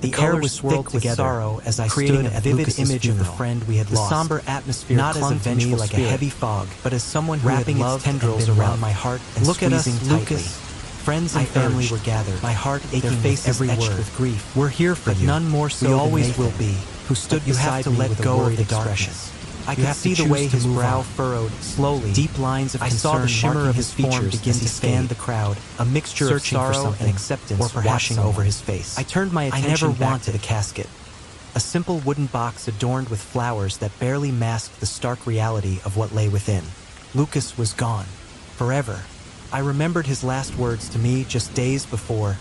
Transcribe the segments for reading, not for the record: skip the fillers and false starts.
The air was thick with sorrow as I creating a vivid image of the friend we had lost. The somber atmosphere not clung to me like a heavy fog, but as someone who wrapping its tendrils around my heart and look squeezing at us, tightly. Lucas. Friends and family were gathered, my heart aching, their faces etched with grief. We're here for you, none more so we always Nathan, will be. Who stood beside me with go of the darkness. I could see the way his brow furrowed slowly. Deep lines of concern. I saw the shimmer of his features begin to scan the crowd, a mixture of sorrow and acceptance, or perhaps washing over his face. I turned my attention back to the casket, a simple wooden box adorned with flowers that barely masked the stark reality of what lay within. Lucas was gone, forever. I remembered his last words to me just days before.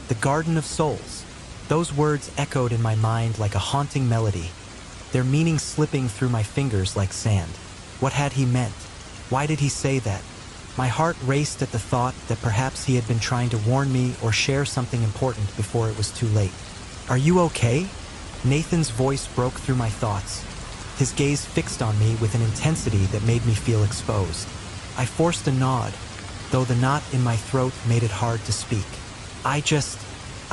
The Garden of Souls. Those words echoed in my mind like a haunting melody, their meaning slipping through my fingers like sand. What had he meant? Why did he say that? My heart raced at the thought that perhaps he had been trying to warn me or share something important before it was too late. Are you okay? Nathan's voice broke through my thoughts, his gaze fixed on me with an intensity that made me feel exposed. I forced a nod, though the knot in my throat made it hard to speak. I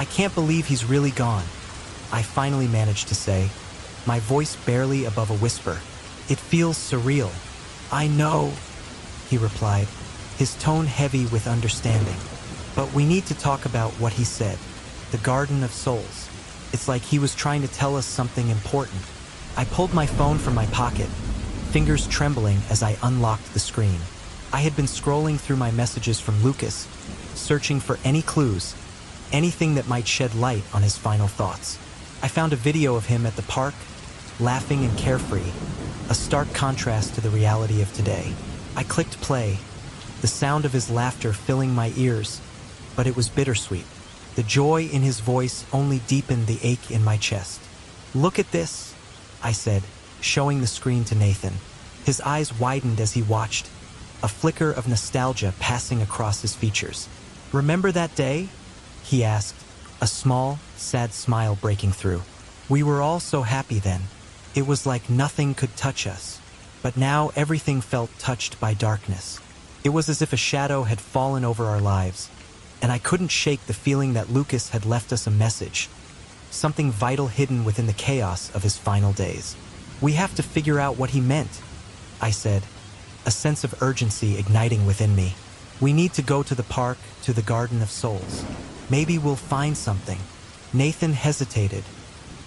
can't believe he's really gone, I finally managed to say, my voice barely above a whisper. It feels surreal. I know, he replied, his tone heavy with understanding. But we need to talk about what he said. The Garden of Souls. It's like he was trying to tell us something important. I pulled my phone from my pocket, fingers trembling as I unlocked the screen. I had been scrolling through my messages from Lucas, searching for any clues, anything that might shed light on his final thoughts. I found a video of him at the park, laughing and carefree, a stark contrast to the reality of today. I clicked play, the sound of his laughter filling my ears, but it was bittersweet. The joy in his voice only deepened the ache in my chest. Look at this, I said, showing the screen to Nathan. His eyes widened as he watched, a flicker of nostalgia passing across his features. Remember that day? He asked, a small, sad smile breaking through. We were all so happy then. It was like nothing could touch us. But now everything felt touched by darkness. It was as if a shadow had fallen over our lives, and I couldn't shake the feeling that Lucas had left us a message, something vital hidden within the chaos of his final days. We have to figure out what he meant, I said, a sense of urgency igniting within me. We need to go to the park, to the Garden of Souls. Maybe we'll find something. Nathan hesitated,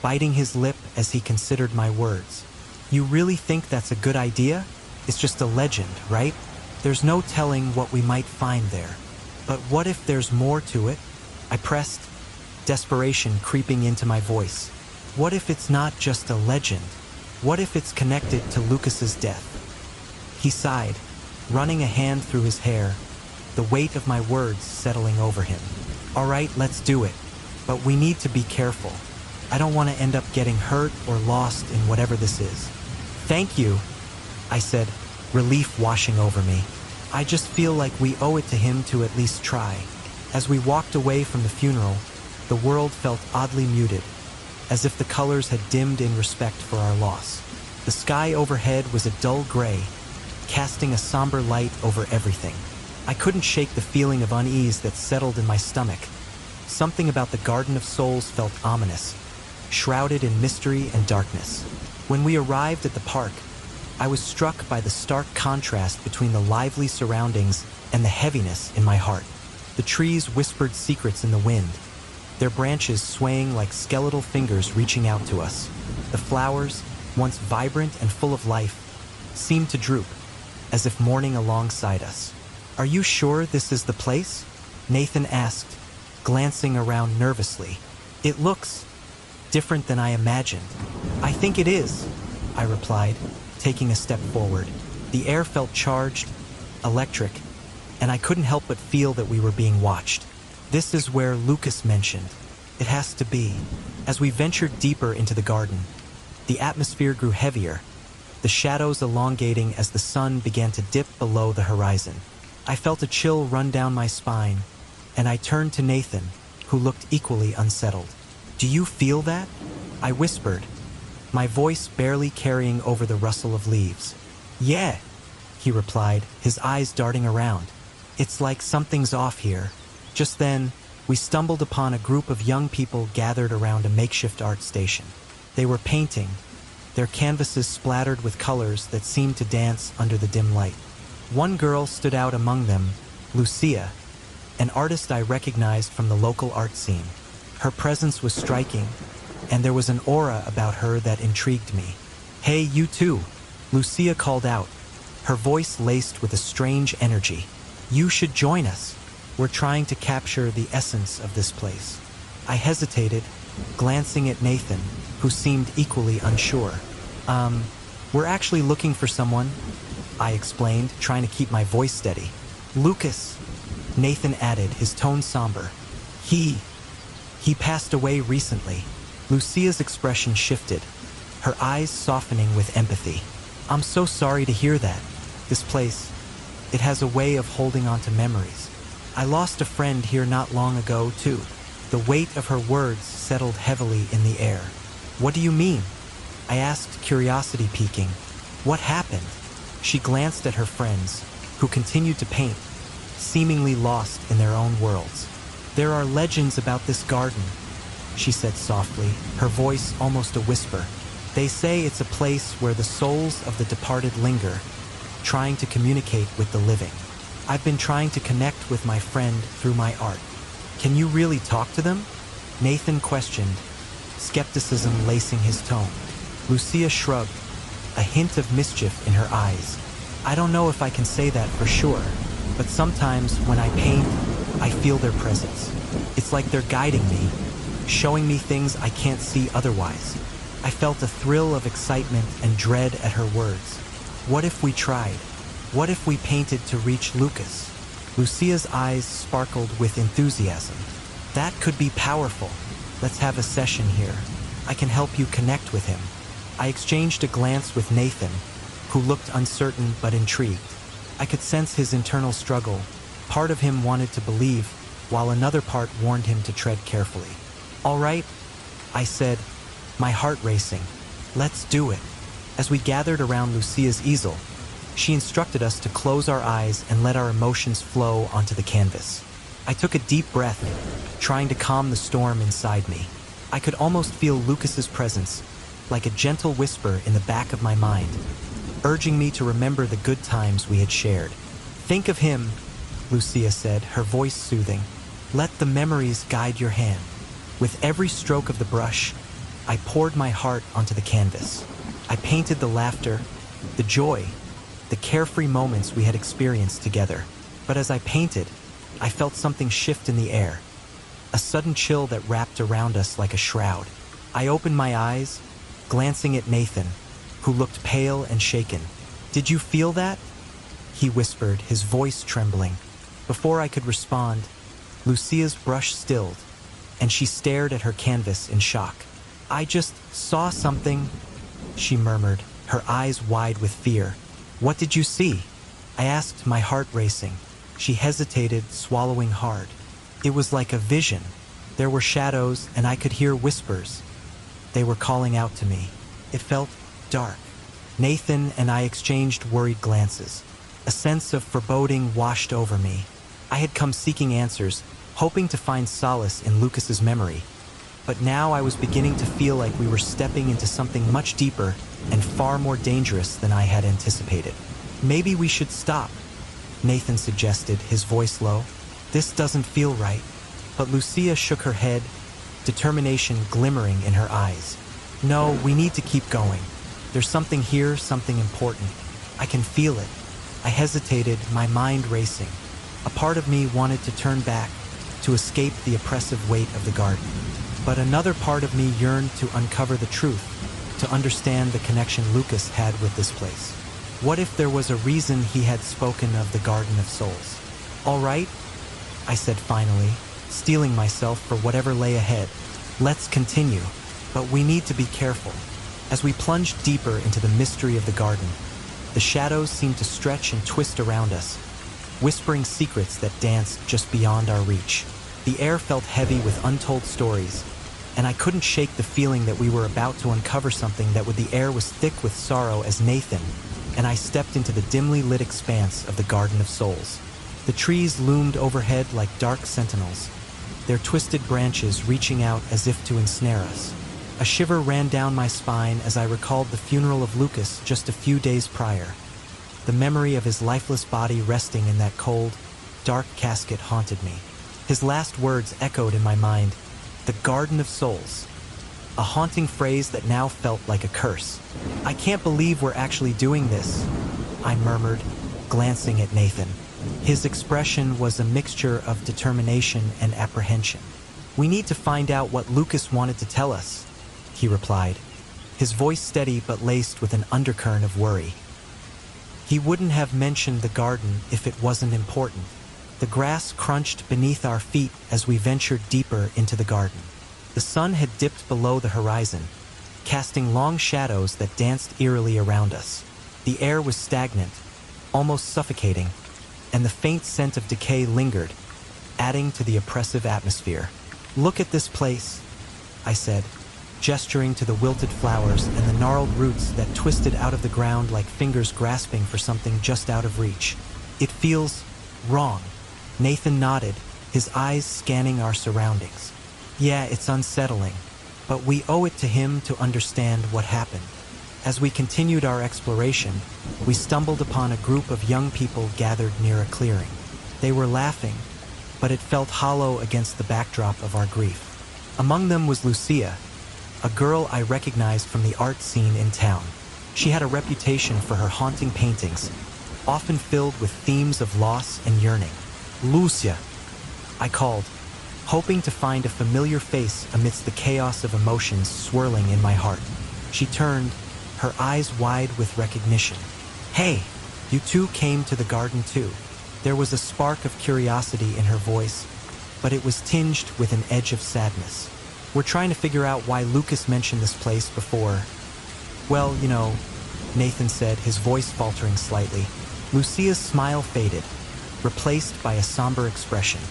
biting his lip as he considered my words. You really think that's a good idea? It's just a legend, right? There's no telling what we might find there. But what if there's more to it? I pressed, desperation creeping into my voice. What if it's not just a legend? What if it's connected to Lucas's death? He sighed, running a hand through his hair, the weight of my words settling over him. All right, let's do it. But we need to be careful. I don't want to end up getting hurt or lost in whatever this is. Thank you, I said, relief washing over me. I just feel like we owe it to him to at least try. As we walked away from the funeral, the world felt oddly muted, as if the colors had dimmed in respect for our loss. The sky overhead was a dull gray, casting a somber light over everything. I couldn't shake the feeling of unease that settled in my stomach. Something about the Garden of Souls felt ominous, shrouded in mystery and darkness. When we arrived at the park, I was struck by the stark contrast between the lively surroundings and the heaviness in my heart. The trees whispered secrets in the wind, their branches swaying like skeletal fingers reaching out to us. The flowers, once vibrant and full of life, seemed to droop, as if mourning alongside us. Are you sure this is the place? Nathan asked, glancing around nervously. It looks different than I imagined. I think it is, I replied, taking a step forward. The air felt charged, electric, and I couldn't help but feel that we were being watched. This is where Lucas mentioned. It has to be. As we ventured deeper into the garden, the atmosphere grew heavier, the shadows elongating as the sun began to dip below the horizon. I felt a chill run down my spine, and I turned to Nathan, who looked equally unsettled. Do you feel that? I whispered, my voice barely carrying over the rustle of leaves. Yeah, he replied, his eyes darting around. It's like something's off here. Just then, We stumbled upon a group of young people gathered around a makeshift art station. They were painting, their canvases splattered with colors that seemed to dance under the dim light. One girl stood out among them, Lucia, an artist I recognized from the local art scene. Her presence was striking, and there was an aura about her that intrigued me. "Hey, you too," Lucia called out, her voice laced with a strange energy. "You should join us. We're trying to capture the essence of this place." I hesitated, glancing at Nathan, who seemed equally unsure. We're actually looking for someone," I explained, trying to keep my voice steady. "Lucas," Nathan added, his tone somber. He passed away recently." Lucia's expression shifted, her eyes softening with empathy. "I'm so sorry to hear that. This place, it has a way of holding on to memories. I lost a friend here not long ago, too." The weight of her words settled heavily in the air. "What do you mean?" I asked, curiosity peaking. "What happened?" She glanced at her friends, who continued to paint, seemingly lost in their own worlds. "There are legends about this garden," she said softly, her voice almost a whisper. "They say it's a place where the souls of the departed linger, trying to communicate with the living. I've been trying to connect with my friend through my art." "Can you really talk to them?" Nathan questioned, skepticism lacing his tone. Lucia shrugged, a hint of mischief in her eyes. "I don't know if I can say that for sure, but sometimes when I paint, I feel their presence. It's like they're guiding me, showing me things I can't see otherwise." I felt a thrill of excitement and dread at her words. What if we tried? What if we painted to reach Lucas? Lucia's eyes sparkled with enthusiasm. "That could be powerful. Let's have a session here. I can help you connect with him." I exchanged a glance with Nathan, who looked uncertain but intrigued. I could sense his internal struggle. Part of him wanted to believe, while another part warned him to tread carefully. "All right," I said, my heart racing. "Let's do it." As we gathered around Lucia's easel, she instructed us to close our eyes and let our emotions flow onto the canvas. I took a deep breath, trying to calm the storm inside me. I could almost feel Lucas's presence, like a gentle whisper in the back of my mind, urging me to remember the good times we had shared. "Think of him," Lucia said, her voice soothing. "Let the memories guide your hand." With every stroke of the brush, I poured my heart onto the canvas. I painted the laughter, the joy, the carefree moments we had experienced together. But as I painted, I felt something shift in the air, a sudden chill that wrapped around us like a shroud. I opened my eyes, glancing at Nathan, who looked pale and shaken. "Did you feel that?" he whispered, his voice trembling. Before I could respond, Lucia's brush stilled, and she stared at her canvas in shock. "I just saw something," she murmured, her eyes wide with fear. "What did you see?" I asked, my heart racing. She hesitated, swallowing hard. "It was like a vision. There were shadows, and I could hear whispers. They were calling out to me. It felt dark." Nathan and I exchanged worried glances. A sense of foreboding washed over me. I had come seeking answers, hoping to find solace in Lucas's memory. But now I was beginning to feel like we were stepping into something much deeper and far more dangerous than I had anticipated. "Maybe we should stop," Nathan suggested, his voice low. "This doesn't feel right." But Lucia shook her head, determination glimmering in her eyes. "No, we need to keep going. There's something here, something important. I can feel it." I hesitated, my mind racing. A part of me wanted to turn back, to escape the oppressive weight of the garden. But another part of me yearned to uncover the truth, to understand the connection Lucas had with this place. What if there was a reason he had spoken of the Garden of Souls? "All right," I said finally, steeling myself for whatever lay ahead. "Let's continue, but we need to be careful." As we plunged deeper into the mystery of the garden, the shadows seemed to stretch and twist around us, whispering secrets that danced just beyond our reach. The air felt heavy with untold stories, and I couldn't shake the feeling that we were about to uncover something that the air was thick with sorrow as Nathan and I stepped into the dimly lit expanse of the Garden of Souls. The trees loomed overhead like dark sentinels, their twisted branches reaching out as if to ensnare us. A shiver ran down my spine as I recalled the funeral of Lucas just a few days prior. The memory of his lifeless body resting in that cold, dark casket haunted me. His last words echoed in my mind, "The Garden of Souls," a haunting phrase that now felt like a curse. "I can't believe we're actually doing this," I murmured, glancing at Nathan. His expression was a mixture of determination and apprehension. "We need to find out what Lucas wanted to tell us," he replied, his voice steady but laced with an undercurrent of worry. "He wouldn't have mentioned the garden if it wasn't important." The grass crunched beneath our feet as we ventured deeper into the garden. The sun had dipped below the horizon, casting long shadows that danced eerily around us. The air was stagnant, almost suffocating, and the faint scent of decay lingered, adding to the oppressive atmosphere. "Look at this place," I said, gesturing to the wilted flowers and the gnarled roots that twisted out of the ground like fingers grasping for something just out of reach. "It feels wrong." Nathan nodded, his eyes scanning our surroundings. "Yeah, it's unsettling, but we owe it to him to understand what happened." As we continued our exploration, we stumbled upon a group of young people gathered near a clearing. They were laughing, but it felt hollow against the backdrop of our grief. Among them was Lucia, a girl I recognized from the art scene in town. She had a reputation for her haunting paintings, often filled with themes of loss and yearning. "Lucia," I called, hoping to find a familiar face amidst the chaos of emotions swirling in my heart. She turned, her eyes wide with recognition. "Hey, you two came to the garden too." There was a spark of curiosity in her voice, but it was tinged with an edge of sadness. "We're trying to figure out why Lucas mentioned this place before." "Well, you know," Nathan said, his voice faltering slightly. Lucia's smile faded, replaced by a somber expression.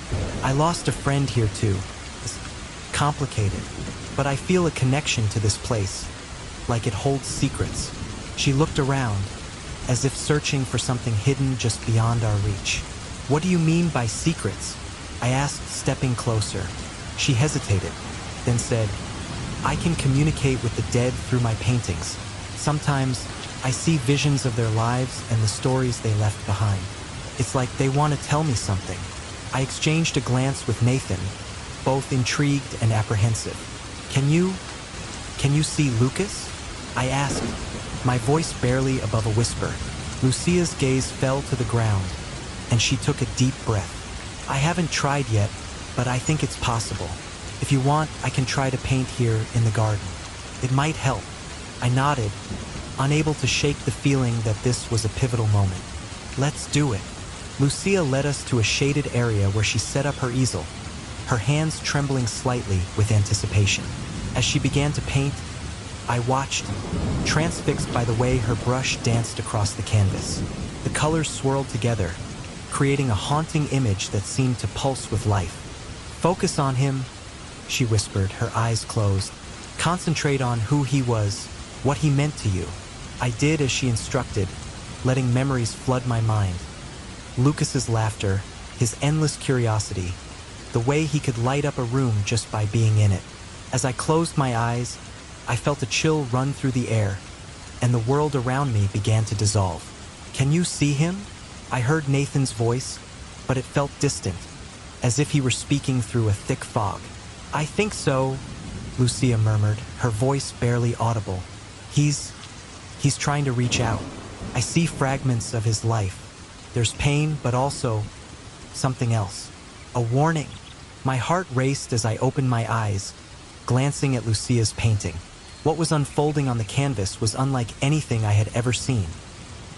"I lost a friend here too. It's complicated, but I feel a connection to this place, like it holds secrets." She looked around, as if searching for something hidden just beyond our reach. "What do you mean by secrets?" I asked, stepping closer. She hesitated, then said, "I can communicate with the dead through my paintings. Sometimes I see visions of their lives and the stories they left behind. It's like they want to tell me something." I exchanged a glance with Nathan, both intrigued and apprehensive. Can you see Lucas?" I asked, my voice barely above a whisper. Lucia's gaze fell to the ground, and she took a deep breath. "I haven't tried yet, but I think it's possible. If you want, I can try to paint here in the garden. It might help." I nodded, unable to shake the feeling that this was a pivotal moment. "Let's do it." Lucia led us to a shaded area where she set up her easel, her hands trembling slightly with anticipation. As she began to paint, I watched, transfixed by the way her brush danced across the canvas. The colors swirled together, creating a haunting image that seemed to pulse with life. "Focus on him," she whispered, her eyes closed. "Concentrate on who he was, what he meant to you." I did as she instructed, letting memories flood my mind. Lucas's laughter, his endless curiosity, the way he could light up a room just by being in it. As I closed my eyes, I felt a chill run through the air, and the world around me began to dissolve. "Can you see him?" I heard Nathan's voice, but it felt distant, as if he were speaking through a thick fog. "I think so," Lucia murmured, her voice barely audible. He's trying to reach out. I see fragments of his life. There's pain, but also something else. A warning." My heart raced as I opened my eyes, glancing at Lucia's painting. What was unfolding on the canvas was unlike anything I had ever seen.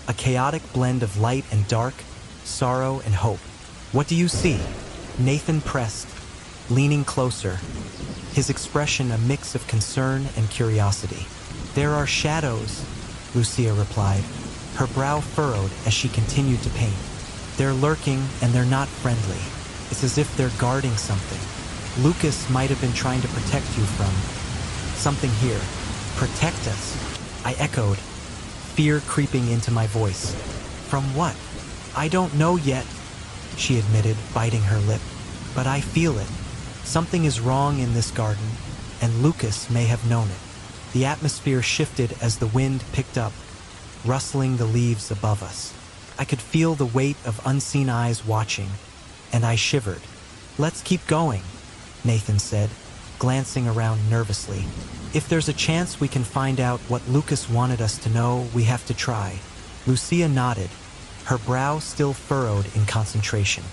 A chaotic blend of light and dark, sorrow and hope. "What do you see?" Nathan pressed, leaning closer, his expression a mix of concern and curiosity. "There are shadows," Lucia replied, her brow furrowed as she continued to paint. "They're lurking and they're not friendly. It's as if they're guarding something. Lucas might have been trying to protect you from something here." "Protect us?" I echoed, fear creeping into my voice. "From what?" "I don't know yet," she admitted, biting her lip. "But I feel it. Something is wrong in this garden, and Lucas may have known it. The atmosphere shifted as the wind picked up, rustling the leaves above us. I could feel the weight of unseen eyes watching, and I shivered. "Let's keep going," Nathan said, glancing around nervously. "If there's a chance we can find out what Lucas wanted us to know, we have to try." Lucia nodded, her brow still furrowed in concentration.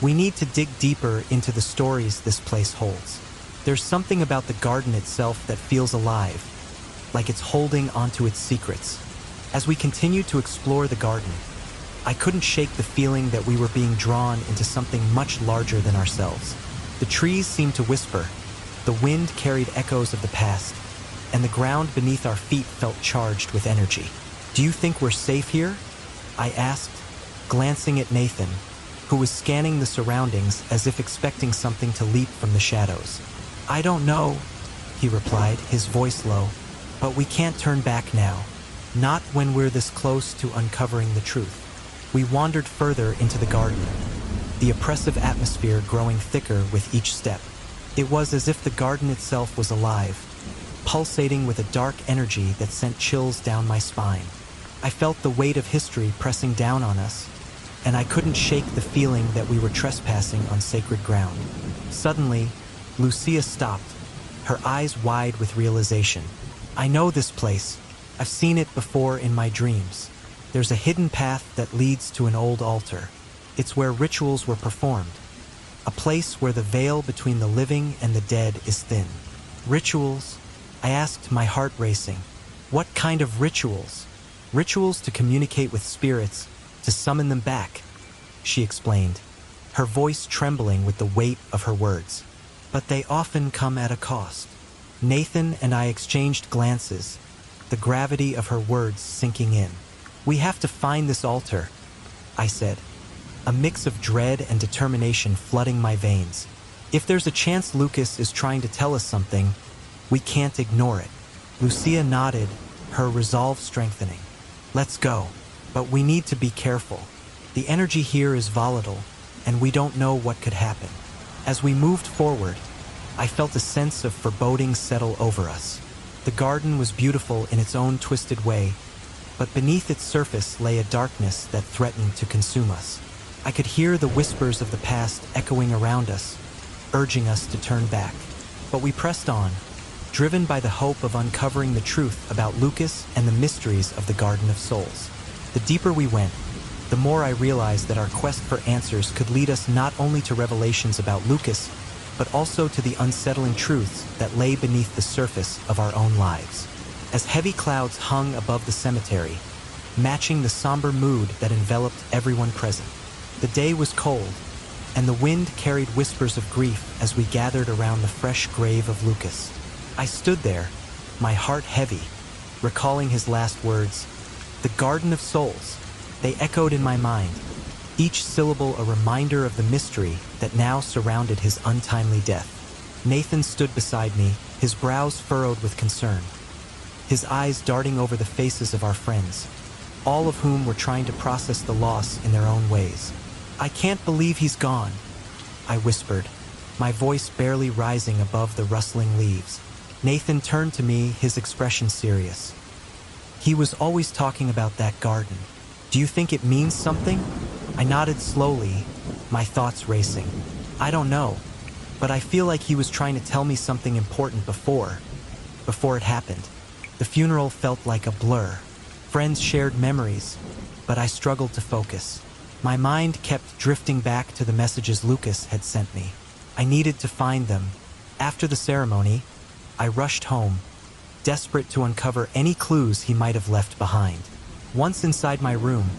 "We need to dig deeper into the stories this place holds. There's something about the garden itself that feels alive, like it's holding onto its secrets." As we continued to explore the garden, I couldn't shake the feeling that we were being drawn into something much larger than ourselves. The trees seemed to whisper, the wind carried echoes of the past, and the ground beneath our feet felt charged with energy. "Do you think we're safe here?" I asked, glancing at Nathan, who was scanning the surroundings as if expecting something to leap from the shadows. "I don't know," he replied, his voice low, "but we can't turn back now. Not when we're this close to uncovering the truth." We wandered further into the garden, the oppressive atmosphere growing thicker with each step. It was as if the garden itself was alive, pulsating with a dark energy that sent chills down my spine. I felt the weight of history pressing down on us, and I couldn't shake the feeling that we were trespassing on sacred ground. Suddenly, Lucia stopped, her eyes wide with realization. "I know this place. I've seen it before in my dreams. There's a hidden path that leads to an old altar. It's where rituals were performed. A place where the veil between the living and the dead is thin." "Rituals?" I asked, my heart racing. "What kind of rituals?" "Rituals to communicate with spirits, to summon them back," she explained, her voice trembling with the weight of her words. "But they often come at a cost." Nathan and I exchanged glances, the gravity of her words sinking in. "We have to find this altar," I said, a mix of dread and determination flooding my veins. "If there's a chance Lucas is trying to tell us something, we can't ignore it." Lucia nodded, her resolve strengthening. "Let's go, but we need to be careful. The energy here is volatile, and we don't know what could happen." As we moved forward, I felt a sense of foreboding settle over us. The garden was beautiful in its own twisted way, but beneath its surface lay a darkness that threatened to consume us. I could hear the whispers of the past echoing around us, urging us to turn back. But we pressed on, driven by the hope of uncovering the truth about Lucas and the mysteries of the Garden of Souls. The deeper we went, the more I realized that our quest for answers could lead us not only to revelations about Lucas, but also to the unsettling truths that lay beneath the surface of our own lives. As heavy clouds hung above the cemetery, matching the somber mood that enveloped everyone present. The day was cold, and the wind carried whispers of grief as we gathered around the fresh grave of Lucas. I stood there, my heart heavy, recalling his last words, "The Garden of Souls." They echoed in my mind, each syllable a reminder of the mystery that now surrounded his untimely death. Nathan stood beside me, his brows furrowed with concern, his eyes darting over the faces of our friends, all of whom were trying to process the loss in their own ways. "I can't believe he's gone," I whispered, my voice barely rising above the rustling leaves. Nathan turned to me, his expression serious. "He was always talking about that garden. Do you think it means something?" I nodded slowly, my thoughts racing. "I don't know, but I feel like he was trying to tell me something important before it happened." The funeral felt like a blur. Friends shared memories, but I struggled to focus. My mind kept drifting back to the messages Lucas had sent me. I needed to find them. After the ceremony, I rushed home, desperate to uncover any clues he might have left behind. Once inside my room,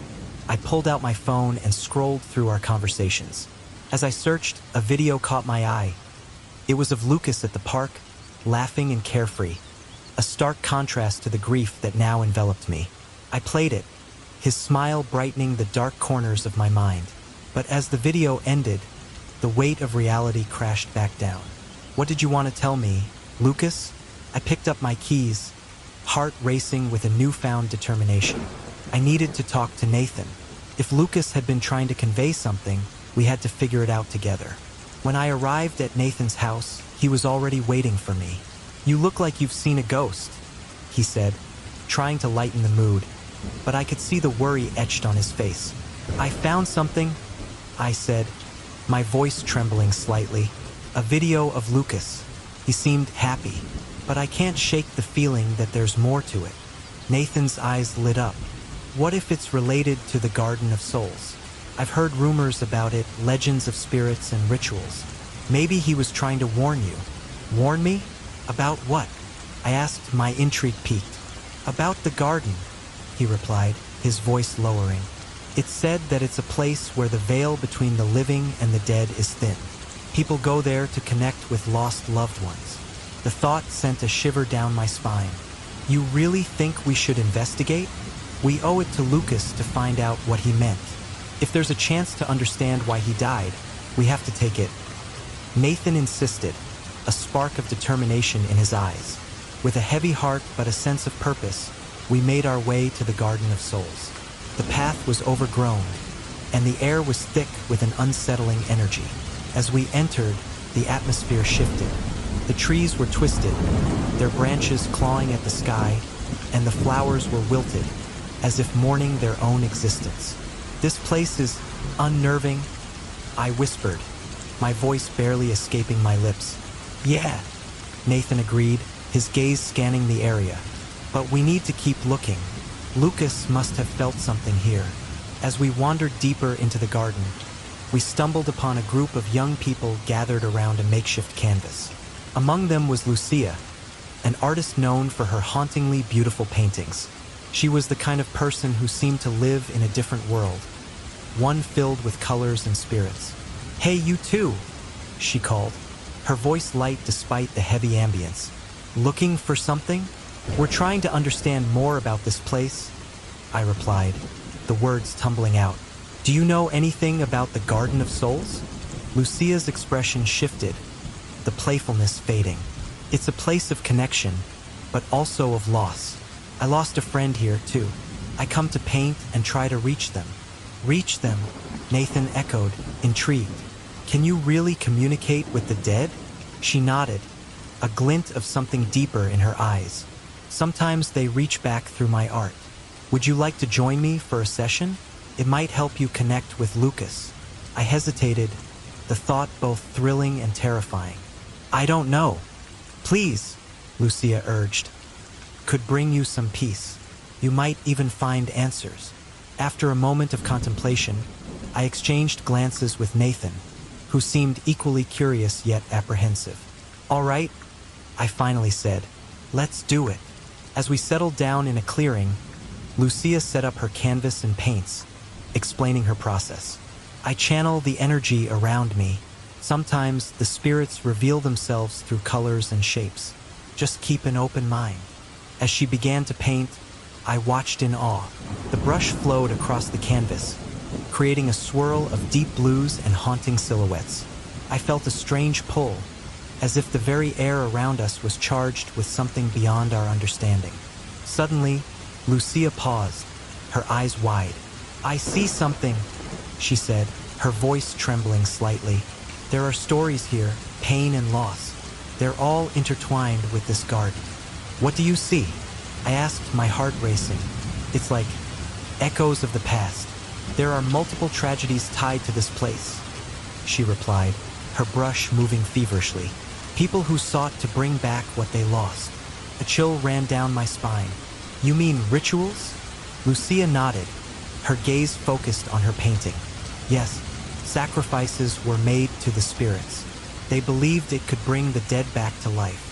I pulled out my phone and scrolled through our conversations. As I searched, a video caught my eye. It was of Lucas at the park, laughing and carefree, a stark contrast to the grief that now enveloped me. I played it, his smile brightening the dark corners of my mind. But as the video ended, the weight of reality crashed back down. "What did you want to tell me, Lucas?" I picked up my keys, heart racing with a newfound determination. I needed to talk to Nathan. If Lucas had been trying to convey something, we had to figure it out together. When I arrived at Nathan's house, he was already waiting for me. "You look like you've seen a ghost," he said, trying to lighten the mood, but I could see the worry etched on his face. "I found something," I said, my voice trembling slightly. "A video of Lucas." He seemed happy, but I can't shake the feeling that there's more to it. Nathan's eyes lit up. "What if it's related to the Garden of Souls? I've heard rumors about it, legends of spirits and rituals. Maybe he was trying to warn you." "Warn me? About what?" I asked, my intrigue piqued. "About the garden," he replied, his voice lowering. "It's said that it's a place where the veil between the living and the dead is thin. People go there to connect with lost loved ones." The thought sent a shiver down my spine. "You really think we should investigate? We owe it to Lucas to find out what he meant. If there's a chance to understand why he died, we have to take it." Nathan insisted, a spark of determination in his eyes. With a heavy heart but a sense of purpose, we made our way to the Garden of Souls. The path was overgrown, and the air was thick with an unsettling energy. As we entered, the atmosphere shifted. The trees were twisted, their branches clawing at the sky, and the flowers were wilted, as if mourning their own existence. "This place is unnerving," I whispered, my voice barely escaping my lips. "Yeah," Nathan agreed, his gaze scanning the area. "But we need to keep looking. Lucas must have felt something here." As we wandered deeper into the garden, we stumbled upon a group of young people gathered around a makeshift canvas. Among them was Lucia, an artist known for her hauntingly beautiful paintings. She was the kind of person who seemed to live in a different world, one filled with colors and spirits. "Hey, you too," she called, her voice light despite the heavy ambience. "Looking for something?" "We're trying to understand more about this place," I replied, the words tumbling out. "Do you know anything about the Garden of Souls?" Lucia's expression shifted, the playfulness fading. "It's a place of connection, but also of loss. I lost a friend here, too. I come to paint and try to reach them." "Reach them?" Nathan echoed, intrigued. "Can you really communicate with the dead?" She nodded, a glint of something deeper in her eyes. "Sometimes they reach back through my art. Would you like to join me for a session? It might help you connect with Lucas." I hesitated, the thought both thrilling and terrifying. "I don't know." "Please," Lucia urged. "Could bring you some peace. You might even find answers." After a moment of contemplation, I exchanged glances with Nathan, who seemed equally curious yet apprehensive. "All right," I finally said. "Let's do it." As we settled down in a clearing, Lucia set up her canvas and paints, explaining her process. I channel the energy around me. Sometimes the spirits reveal themselves through colors and shapes. Just keep an open mind. As she began to paint, I watched in awe. The brush flowed across the canvas, creating a swirl of deep blues and haunting silhouettes. I felt a strange pull, as if the very air around us was charged with something beyond our understanding. Suddenly, Lucia paused, her eyes wide. "I see something," she said, her voice trembling slightly. "There are stories here, pain and loss. They're all intertwined with this garden." "What do you see?" I asked, my heart racing. "It's like echoes of the past. There are multiple tragedies tied to this place," she replied, her brush moving feverishly. "People who sought to bring back what they lost." A chill ran down my spine. "You mean rituals?" Lucia nodded, her gaze focused on her painting. "Yes, sacrifices were made to the spirits. They believed it could bring the dead back to life."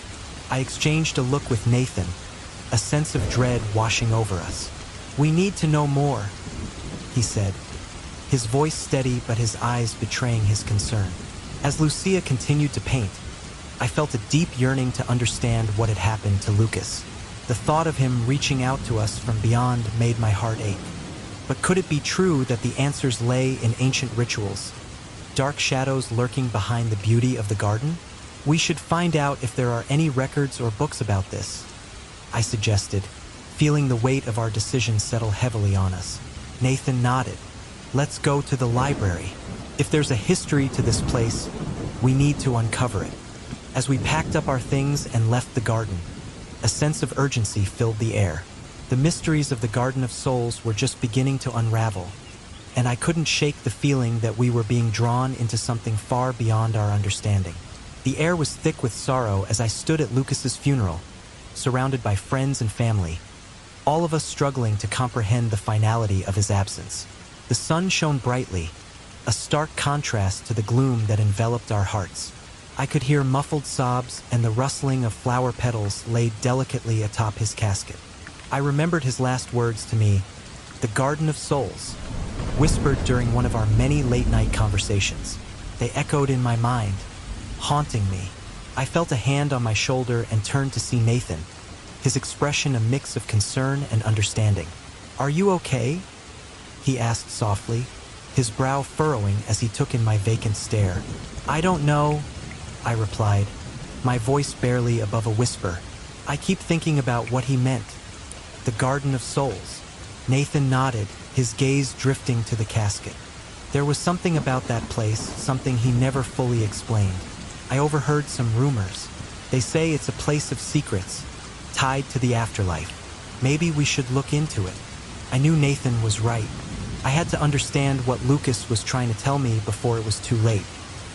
I exchanged a look with Nathan, a sense of dread washing over us. "We need to know more," he said, his voice steady but his eyes betraying his concern. As Lucia continued to paint, I felt a deep yearning to understand what had happened to Lucas. The thought of him reaching out to us from beyond made my heart ache. But could it be true that the answers lay in ancient rituals, dark shadows lurking behind the beauty of the garden? "We should find out if there are any records or books about this," I suggested, feeling the weight of our decision settle heavily on us. Nathan nodded. "Let's go to the library. If there's a history to this place, We need to uncover it. As we packed up our things and left the garden, a sense of urgency filled the air. The mysteries of the Garden of Souls were just beginning to unravel, and I couldn't shake the feeling that we were being drawn into something far beyond our understanding. The air was thick with sorrow as I stood at Lucas's funeral, surrounded by friends and family, all of us struggling to comprehend the finality of his absence. The sun shone brightly, a stark contrast to the gloom that enveloped our hearts. I could hear muffled sobs and the rustling of flower petals laid delicately atop his casket. I remembered his last words to me, "The Garden of Souls," whispered during one of our many late-night conversations. They echoed in my mind, haunting me. I felt a hand on my shoulder and turned to see Nathan, his expression a mix of concern and understanding. "Are you okay?" he asked softly, his brow furrowing as he took in my vacant stare. "I don't know," I replied, my voice barely above a whisper. "I keep thinking about what he meant. The Garden of Souls." Nathan nodded, his gaze drifting to the casket. There was something about that place, something he never fully explained. I overheard some rumors. They say it's a place of secrets, tied to the afterlife. Maybe we should look into it. I knew Nathan was right. I had to understand what Lucas was trying to tell me before it was too late.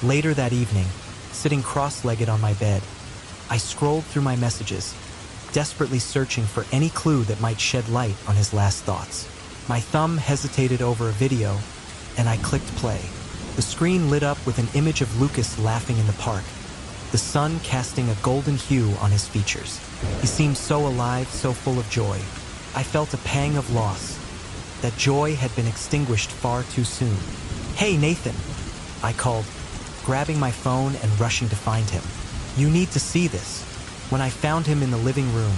Later that evening, sitting cross-legged on my bed, I scrolled through my messages, desperately searching for any clue that might shed light on his last thoughts. My thumb hesitated over a video, and I clicked play. The screen lit up with an image of Lucas laughing in the park, the sun casting a golden hue on his features. He seemed so alive, so full of joy. I felt a pang of loss. That joy had been extinguished far too soon. "Hey, Nathan," I called, grabbing my phone and rushing to find him. "You need to see this." When I found him in the living room,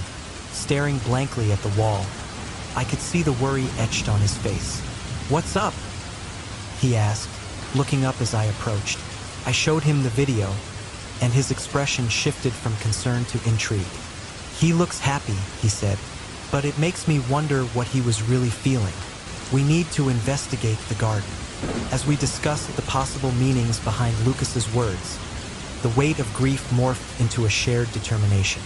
staring blankly at the wall, I could see the worry etched on his face. "What's up?" he asked, looking up as I approached. I showed him the video, and his expression shifted from concern to intrigue. "He looks happy," he said, "but it makes me wonder what he was really feeling. We need to investigate the garden." As we discussed the possible meanings behind Lucas's words, the weight of grief morphed into a shared determination.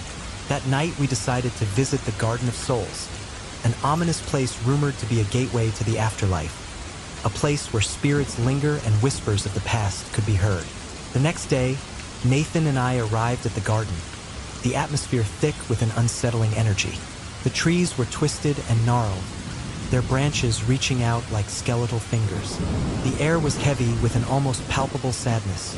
That night we decided to visit the Garden of Souls, an ominous place rumored to be a gateway to the afterlife, a place where spirits linger and whispers of the past could be heard. The next day, Nathan and I arrived at the garden, the atmosphere thick with an unsettling energy. The trees were twisted and gnarled, their branches reaching out like skeletal fingers. The air was heavy with an almost palpable sadness,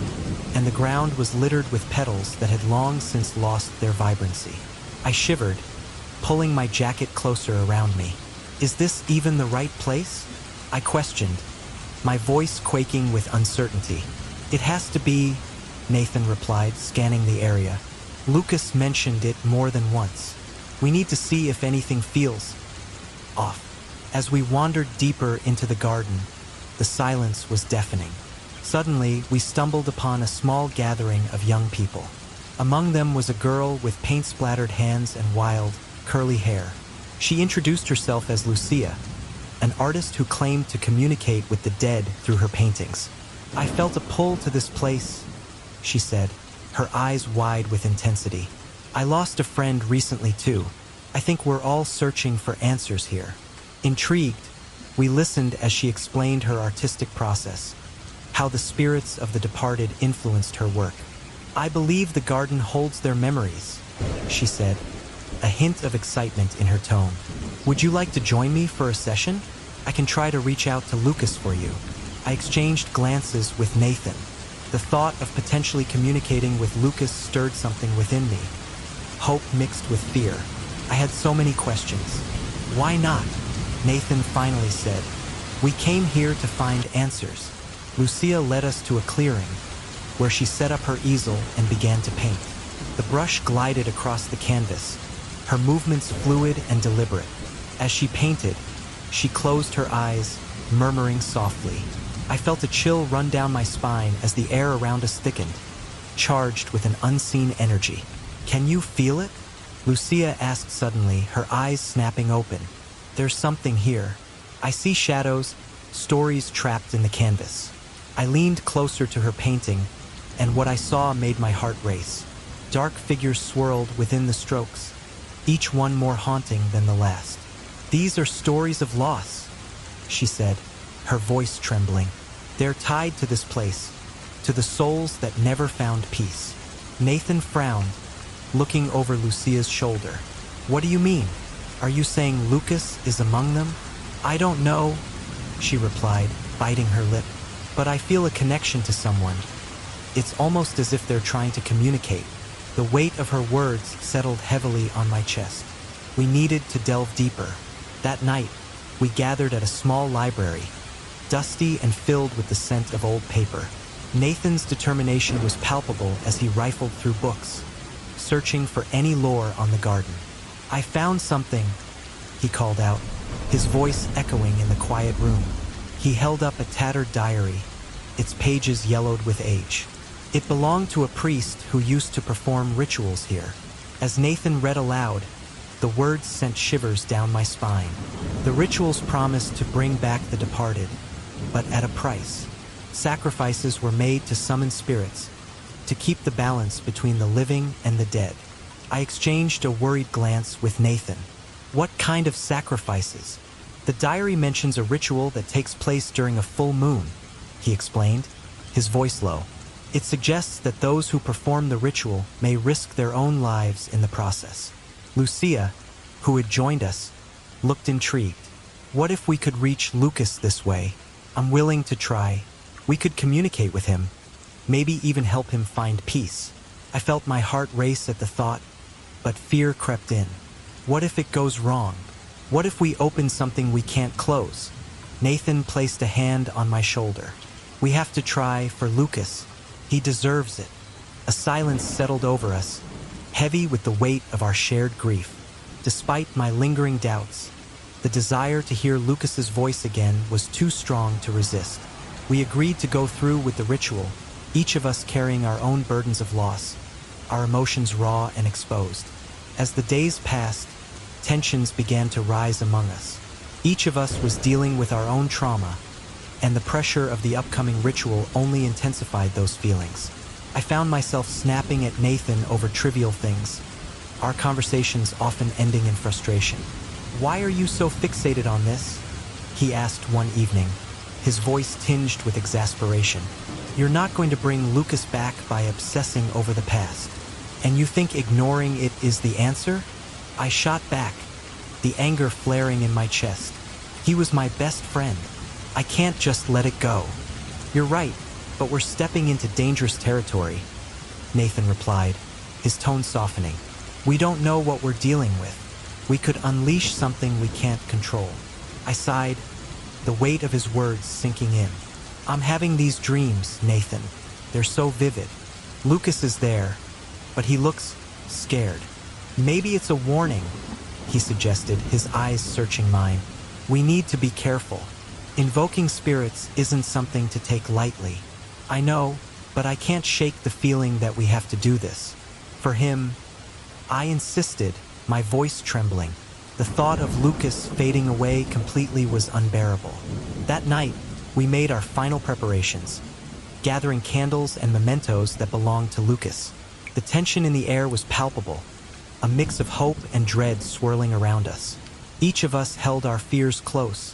and the ground was littered with petals that had long since lost their vibrancy. I shivered, pulling my jacket closer around me. "Is this even the right place?" I questioned, my voice quaking with uncertainty. "It has to be," Nathan replied, scanning the area. "Lucas mentioned it more than once. We need to see if anything feels off." As we wandered deeper into the garden, the silence was deafening. Suddenly, we stumbled upon a small gathering of young people. Among them was a girl with paint-splattered hands and wild, curly hair. She introduced herself as Lucia, an artist who claimed to communicate with the dead through her paintings. "I felt a pull to this place," she said, her eyes wide with intensity. "I lost a friend recently too. I think we're all searching for answers here." Intrigued, we listened as she explained her artistic process, how the spirits of the departed influenced her work. "I believe the garden holds their memories," she said, a hint of excitement in her tone. "Would you like to join me for a session? I can try to reach out to Lucas for you." I exchanged glances with Nathan. The thought of potentially communicating with Lucas stirred something within me, hope mixed with fear. I had so many questions. "Why not?" Nathan finally said. "We came here to find answers." Lucia led us to a clearing, where she set up her easel and began to paint. The brush glided across the canvas, her movements fluid and deliberate. As she painted, she closed her eyes, murmuring softly. I felt a chill run down my spine as the air around us thickened, charged with an unseen energy. "Can you feel it?" Lucia asked suddenly, her eyes snapping open. "There's something here. I see shadows, stories trapped in the canvas." I leaned closer to her painting, and what I saw made my heart race. Dark figures swirled within the strokes, each one more haunting than the last. "These are stories of loss," she said, her voice trembling. "They're tied to this place, to the souls that never found peace." Nathan frowned, looking over Lucia's shoulder. "What do you mean? Are you saying Lucas is among them?" "I don't know," she replied, biting her lip. "But I feel a connection to someone. It's almost as if they're trying to communicate." The weight of her words settled heavily on my chest. We needed to delve deeper. That night, we gathered at a small library, dusty and filled with the scent of old paper. Nathan's determination was palpable as he rifled through books, searching for any lore on the garden. "I found something," he called out, his voice echoing in the quiet room. He held up a tattered diary, its pages yellowed with age. It belonged to a priest who used to perform rituals here. As Nathan read aloud, the words sent shivers down my spine. The rituals promised to bring back the departed, but at a price. Sacrifices were made to summon spirits, to keep the balance between the living and the dead. I exchanged a worried glance with Nathan. "What kind of sacrifices?" "The diary mentions a ritual that takes place during a full moon," he explained, his voice low. "It suggests that those who perform the ritual may risk their own lives in the process." Lucia, who had joined us, looked intrigued. "What if we could reach Lucas this way?" "I'm willing to try. We could communicate with him, maybe even help him find peace." I felt my heart race at the thought, but fear crept in. What if it goes wrong? What if we open something we can't close? Nathan placed a hand on my shoulder. "We have to try for Lucas. He deserves it." A silence settled over us, heavy with the weight of our shared grief. Despite my lingering doubts, the desire to hear Lucas's voice again was too strong to resist. We agreed to go through with the ritual, each of us carrying our own burdens of loss, our emotions raw and exposed. As the days passed, tensions began to rise among us. Each of us was dealing with our own trauma, and the pressure of the upcoming ritual only intensified those feelings. I found myself snapping at Nathan over trivial things, our conversations often ending in frustration. "Why are you so fixated on this?" he asked one evening, his voice tinged with exasperation. "You're not going to bring Lucas back by obsessing over the past. And you think ignoring it is the answer?" I shot back, the anger flaring in my chest. He was my best friend. I can't just let it go. "You're right, but we're stepping into dangerous territory," Nathan replied, his tone softening. "We don't know what we're dealing with. We could unleash something we can't control." I sighed, the weight of his words sinking in. "I'm having these dreams, Nathan. They're so vivid. Lucas is there, but he looks scared." "Maybe it's a warning," he suggested, his eyes searching mine. "We need to be careful. Invoking spirits isn't something to take lightly." "I know, but I can't shake the feeling that we have to do this. For him," I insisted, my voice trembling. The thought of Lucas fading away completely was unbearable. That night, we made our final preparations, gathering candles and mementos that belonged to Lucas. The tension in the air was palpable, a mix of hope and dread swirling around us. Each of us held our fears close,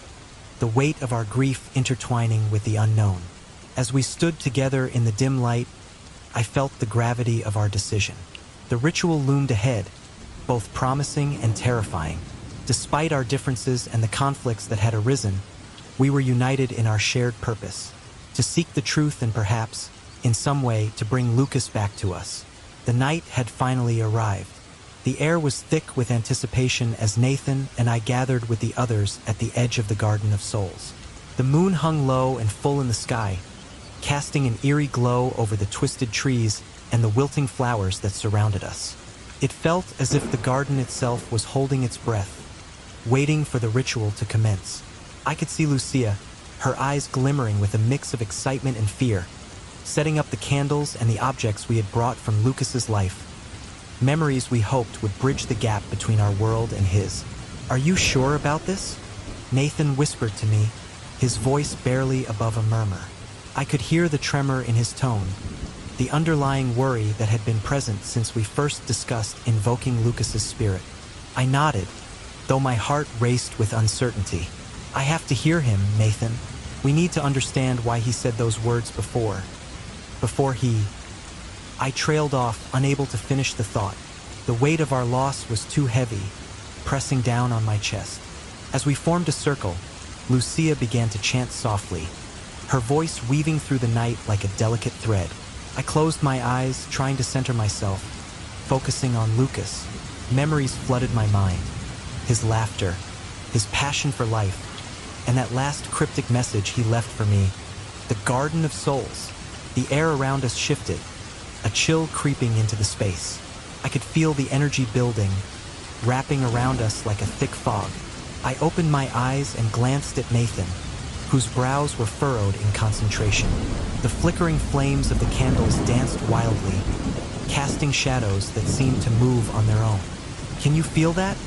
the weight of our grief intertwining with the unknown. As we stood together in the dim light, I felt the gravity of our decision. The ritual loomed ahead, both promising and terrifying. Despite our differences and the conflicts that had arisen, we were united in our shared purpose, to seek the truth and perhaps, in some way, to bring Lucas back to us. The night had finally arrived. The air was thick with anticipation as Nathan and I gathered with the others at the edge of the Garden of Souls. The moon hung low and full in the sky, casting an eerie glow over the twisted trees and the wilting flowers that surrounded us. It felt as if the garden itself was holding its breath, waiting for the ritual to commence. I could see Lucia, her eyes glimmering with a mix of excitement and fear, setting up the candles and the objects we had brought from Lucas's life. Memories we hoped would bridge the gap between our world and his. "Are you sure about this?" Nathan whispered to me, his voice barely above a murmur. I could hear the tremor in his tone, the underlying worry that had been present since we first discussed invoking Lucas's spirit. I nodded, though my heart raced with uncertainty. I have to hear him, Nathan. We need to understand why he said those words before. I trailed off, unable to finish the thought. The weight of our loss was too heavy, pressing down on my chest. As we formed a circle, Lucia began to chant softly, her voice weaving through the night like a delicate thread. I closed my eyes, trying to center myself, focusing on Lucas. Memories flooded my mind. His laughter, his passion for life, and that last cryptic message he left for me. The Garden of Souls. The air around us shifted, a chill creeping into the space. I could feel the energy building, wrapping around us like a thick fog. I opened my eyes and glanced at Nathan, whose brows were furrowed in concentration. The flickering flames of the candles danced wildly, casting shadows that seemed to move on their own. "Can you feel that?"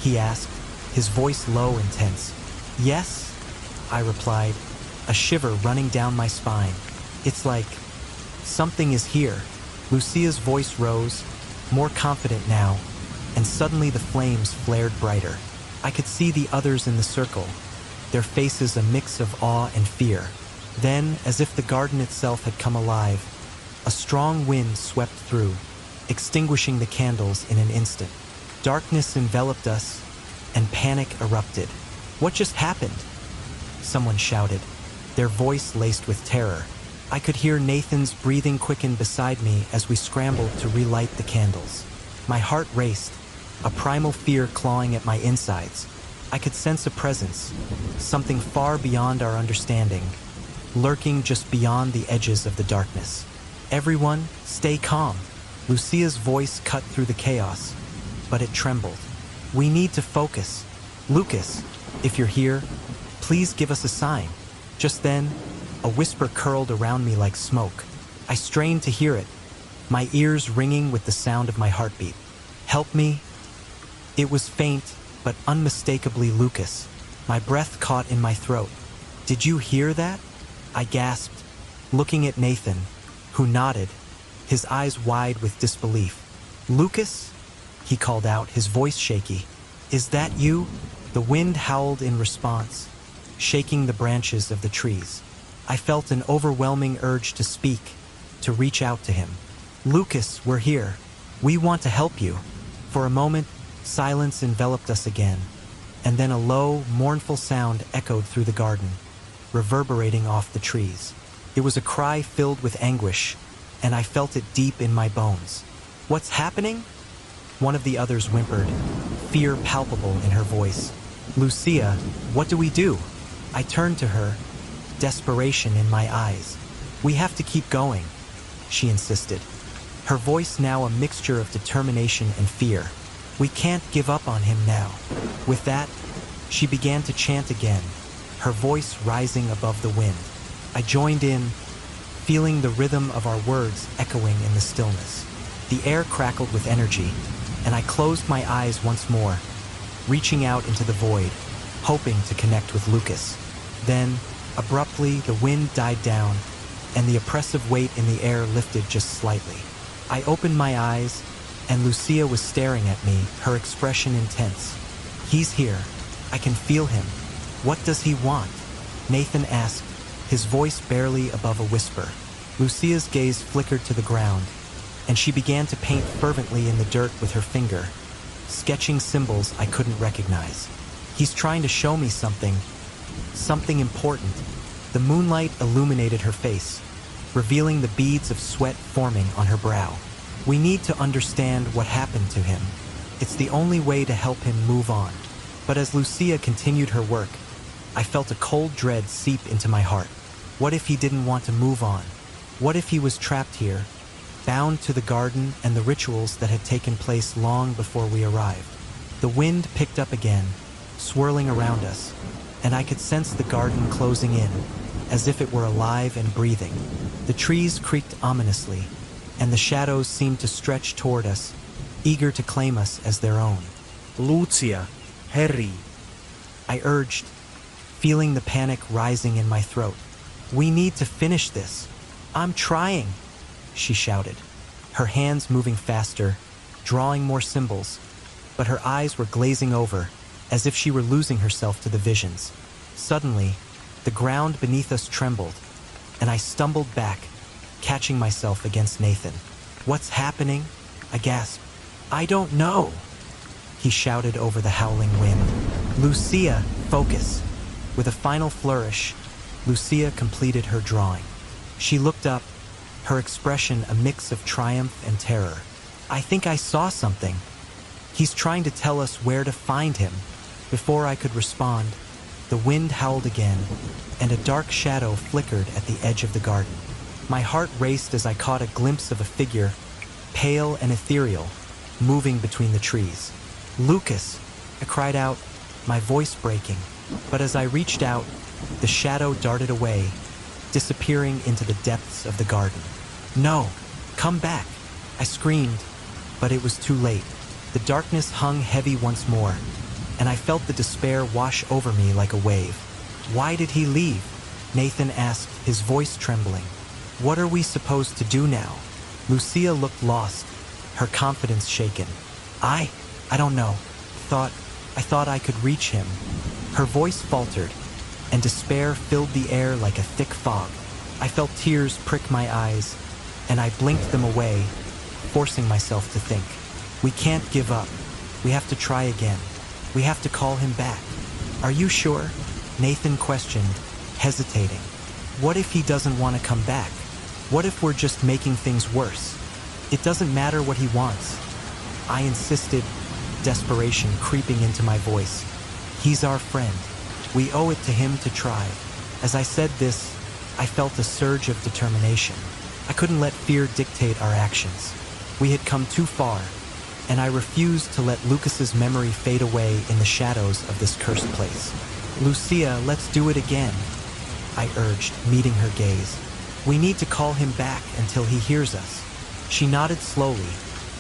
he asked, his voice low and tense. "Yes," I replied, a shiver running down my spine. "It's like something is here." Lucia's voice rose, more confident now, and suddenly the flames flared brighter. I could see the others in the circle, their faces a mix of awe and fear. Then, as if the garden itself had come alive, a strong wind swept through, extinguishing the candles in an instant. Darkness enveloped us, and panic erupted. "What just happened?" someone shouted, their voice laced with terror. I could hear Nathan's breathing quicken beside me as we scrambled to relight the candles. My heart raced, a primal fear clawing at my insides. I could sense a presence, something far beyond our understanding, lurking just beyond the edges of the darkness. "Everyone, stay calm." Lucia's voice cut through the chaos, but it trembled. "We need to focus. Lucas, if you're here, please give us a sign." Just then, a whisper curled around me like smoke. I strained to hear it, my ears ringing with the sound of my heartbeat. "Help me." It was faint, but unmistakably Lucas. My breath caught in my throat. "Did you hear that?" I gasped, looking at Nathan, who nodded, his eyes wide with disbelief. "Lucas?" he called out, his voice shaky. "Is that you?" The wind howled in response, shaking the branches of the trees. I felt an overwhelming urge to speak, to reach out to him. "Lucas, we're here. We want to help you." For a moment, silence enveloped us again, and then a low, mournful sound echoed through the garden, reverberating off the trees. It was a cry filled with anguish, and I felt it deep in my bones. "What's happening?" one of the others whimpered, fear palpable in her voice. "Lucia, what do we do?" I turned to her, desperation in my eyes. "We have to keep going," she insisted, her voice now a mixture of determination and fear. "We can't give up on him now." With that, she began to chant again, her voice rising above the wind. I joined in, feeling the rhythm of our words echoing in the stillness. The air crackled with energy, and I closed my eyes once more, reaching out into the void, hoping to connect with Lucas. Then, abruptly, the wind died down, and the oppressive weight in the air lifted just slightly. I opened my eyes, and Lucia was staring at me, her expression intense. "He's here. I can feel him. What does he want?" Nathan asked, his voice barely above a whisper. Lucia's gaze flickered to the ground, and she began to paint fervently in the dirt with her finger, sketching symbols I couldn't recognize. "He's trying to show me something important." The moonlight illuminated her face, revealing the beads of sweat forming on her brow. "We need to understand what happened to him. It's the only way to help him move on." But as Lucia continued her work, I felt a cold dread seep into my heart. What if he didn't want to move on? What if he was trapped here, bound to the garden and the rituals that had taken place long before we arrived? The wind picked up again, swirling around us, and I could sense the garden closing in, as if it were alive and breathing. The trees creaked ominously, and the shadows seemed to stretch toward us, eager to claim us as their own. "Lucia, hurry," I urged, feeling the panic rising in my throat. "We need to finish this." "I'm trying," she shouted, her hands moving faster, drawing more symbols, but her eyes were glazing over, as if she were losing herself to the visions. Suddenly, the ground beneath us trembled, and I stumbled back, catching myself against Nathan. "What's happening?" I gasped. "I don't know," he shouted over the howling wind. "Lucia, focus." With a final flourish, Lucia completed her drawing. She looked up, her expression a mix of triumph and terror. "I think I saw something. He's trying to tell us where to find him." Before I could respond, the wind howled again, and a dark shadow flickered at the edge of the garden. My heart raced as I caught a glimpse of a figure, pale and ethereal, moving between the trees. "Lucas!" I cried out, my voice breaking. But as I reached out, the shadow darted away, disappearing into the depths of the garden. "No! Come back!" I screamed, but it was too late. The darkness hung heavy once more, and I felt the despair wash over me like a wave. "Why did he leave?" Nathan asked, his voice trembling. "What are we supposed to do now?" Lucia looked lost, her confidence shaken. I don't know. I thought I could reach him." Her voice faltered, and despair filled the air like a thick fog. I felt tears prick my eyes, and I blinked them away, forcing myself to think. "We can't give up. We have to try again. We have to call him back." "Are you sure?" Nathan questioned, hesitating. "What if he doesn't want to come back? What if we're just making things worse? It doesn't matter what he wants." I insisted, desperation creeping into my voice. "He's our friend. We owe it to him to try." As I said this, I felt a surge of determination. I couldn't let fear dictate our actions. We had come too far, and I refused to let Lucas's memory fade away in the shadows of this cursed place. "Lucia, let's do it again," I urged, meeting her gaze. "We need to call him back until he hears us." She nodded slowly,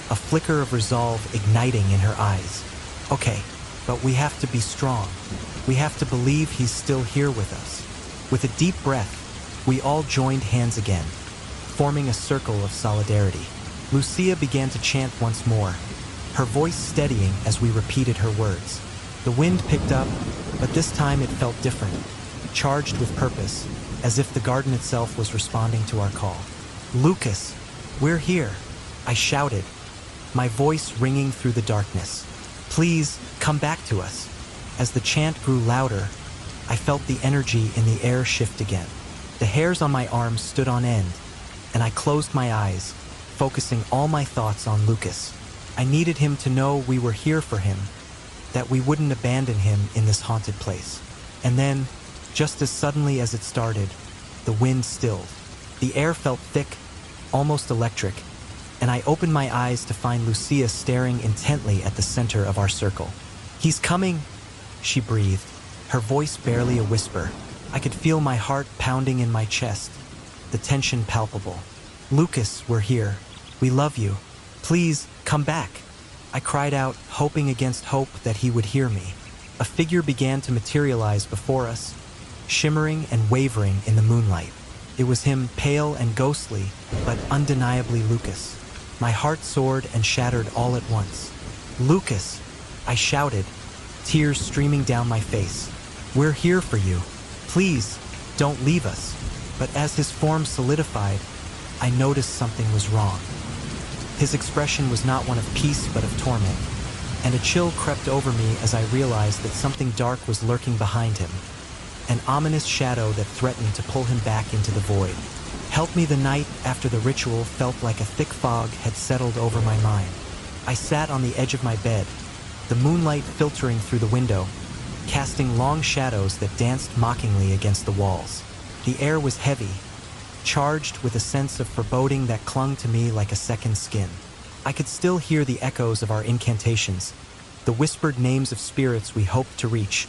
a flicker of resolve igniting in her eyes. "Okay, but we have to be strong. We have to believe he's still here with us." With a deep breath, we all joined hands again, forming a circle of solidarity. Lucia began to chant once more, her voice steadying as we repeated her words. The wind picked up, but this time it felt different, charged with purpose, as if the garden itself was responding to our call. "Lucas, we're here," I shouted, my voice ringing through the darkness. "Please, come back to us." As the chant grew louder, I felt the energy in the air shift again. The hairs on my arms stood on end, and I closed my eyes, focusing all my thoughts on Lucas. I needed him to know we were here for him, that we wouldn't abandon him in this haunted place. And then, just as suddenly as it started, the wind stilled. The air felt thick, almost electric, and I opened my eyes to find Lucia staring intently at the center of our circle. "He's coming," she breathed, her voice barely a whisper. I could feel my heart pounding in my chest, the tension palpable. "Lucas, we're here. We love you. Please, come back." I cried out, hoping against hope that he would hear me. A figure began to materialize before us, shimmering and wavering in the moonlight. It was him, pale and ghostly, but undeniably Lucas. My heart soared and shattered all at once. "Lucas!" I shouted, tears streaming down my face. "We're here for you. Please, don't leave us." But as his form solidified, I noticed something was wrong. His expression was not one of peace but of torment, and a chill crept over me as I realized that something dark was lurking behind him, an ominous shadow that threatened to pull him back into the void. Help me, the night after the ritual felt like a thick fog had settled over my mind. I sat on the edge of my bed, the moonlight filtering through the window, casting long shadows that danced mockingly against the walls. The air was heavy, charged with a sense of foreboding that clung to me like a second skin. I could still hear the echoes of our incantations, the whispered names of spirits we hoped to reach,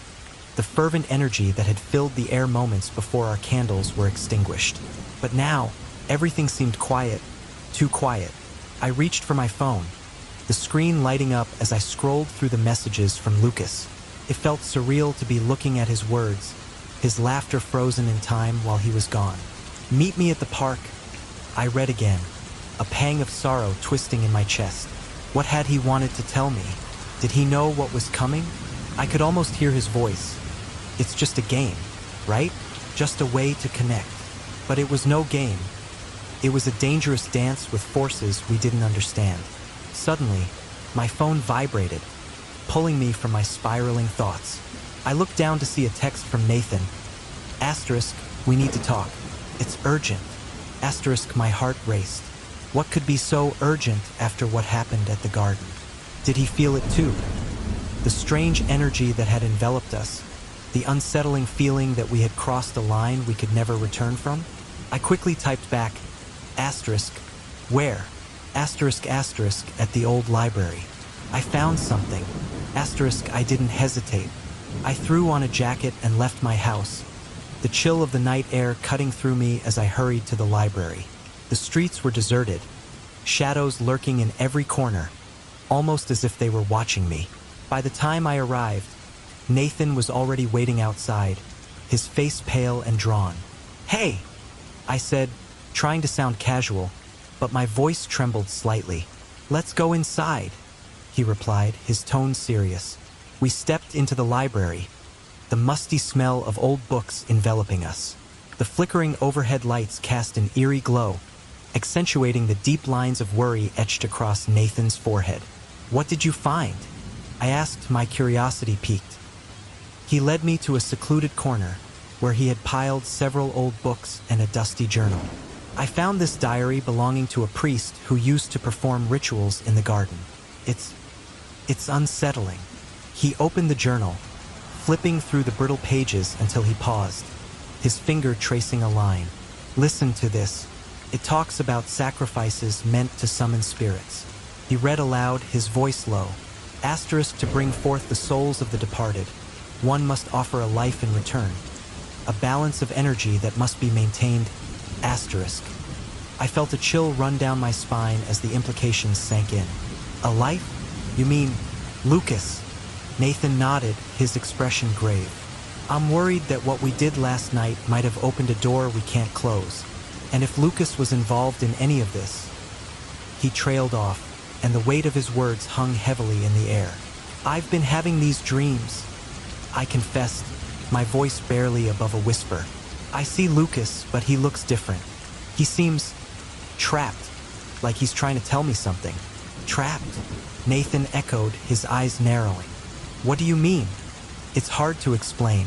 the fervent energy that had filled the air moments before our candles were extinguished. But now, everything seemed quiet, too quiet. I reached for my phone, the screen lighting up as I scrolled through the messages from Lucas. It felt surreal to be looking at his words, his laughter frozen in time while he was gone. "Meet me at the park," I read again, a pang of sorrow twisting in my chest. What had he wanted to tell me? Did he know what was coming? I could almost hear his voice. It's just a game, right? Just a way to connect. But it was no game. It was a dangerous dance with forces we didn't understand. Suddenly, my phone vibrated, pulling me from my spiraling thoughts. I looked down to see a text from Nathan. Asterisk, we need to talk. It's urgent. Asterisk, my heart raced. What could be so urgent after what happened at the garden? Did he feel it too? The strange energy that had enveloped us, the unsettling feeling that we had crossed a line we could never return from? I quickly typed back, asterisk, where? Asterisk, asterisk, at the old library. I found something. Asterisk, I didn't hesitate. I threw on a jacket and left my house, the chill of the night air cutting through me as I hurried to the library. The streets were deserted, shadows lurking in every corner, almost as if they were watching me. By the time I arrived, Nathan was already waiting outside, his face pale and drawn. "Hey," I said, trying to sound casual, but my voice trembled slightly. "Let's go inside," he replied, his tone serious. We stepped into the library, the musty smell of old books enveloping us. The flickering overhead lights cast an eerie glow, accentuating the deep lines of worry etched across Nathan's forehead. "What did you find?" I asked, my curiosity piqued. He led me to a secluded corner, where he had piled several old books and a dusty journal. I found this diary belonging to a priest who used to perform rituals in the garden. It's unsettling. He opened the journal, flipping through the brittle pages until he paused, his finger tracing a line. "Listen to this. It talks about sacrifices meant to summon spirits." He read aloud, his voice low. "Asterisk, to bring forth the souls of the departed, one must offer a life in return. A balance of energy that must be maintained. Asterisk." I felt a chill run down my spine as the implications sank in. "A life? You mean Lucas?" Nathan nodded, his expression grave. "I'm worried that what we did last night might have opened a door we can't close. And if Lucas was involved in any of this..." He trailed off, and the weight of his words hung heavily in the air. "I've been having these dreams," I confessed, my voice barely above a whisper. "I see Lucas, but he looks different. He seems trapped, like he's trying to tell me something." "Trapped?" Nathan echoed, his eyes narrowing. "What do you mean?" "It's hard to explain.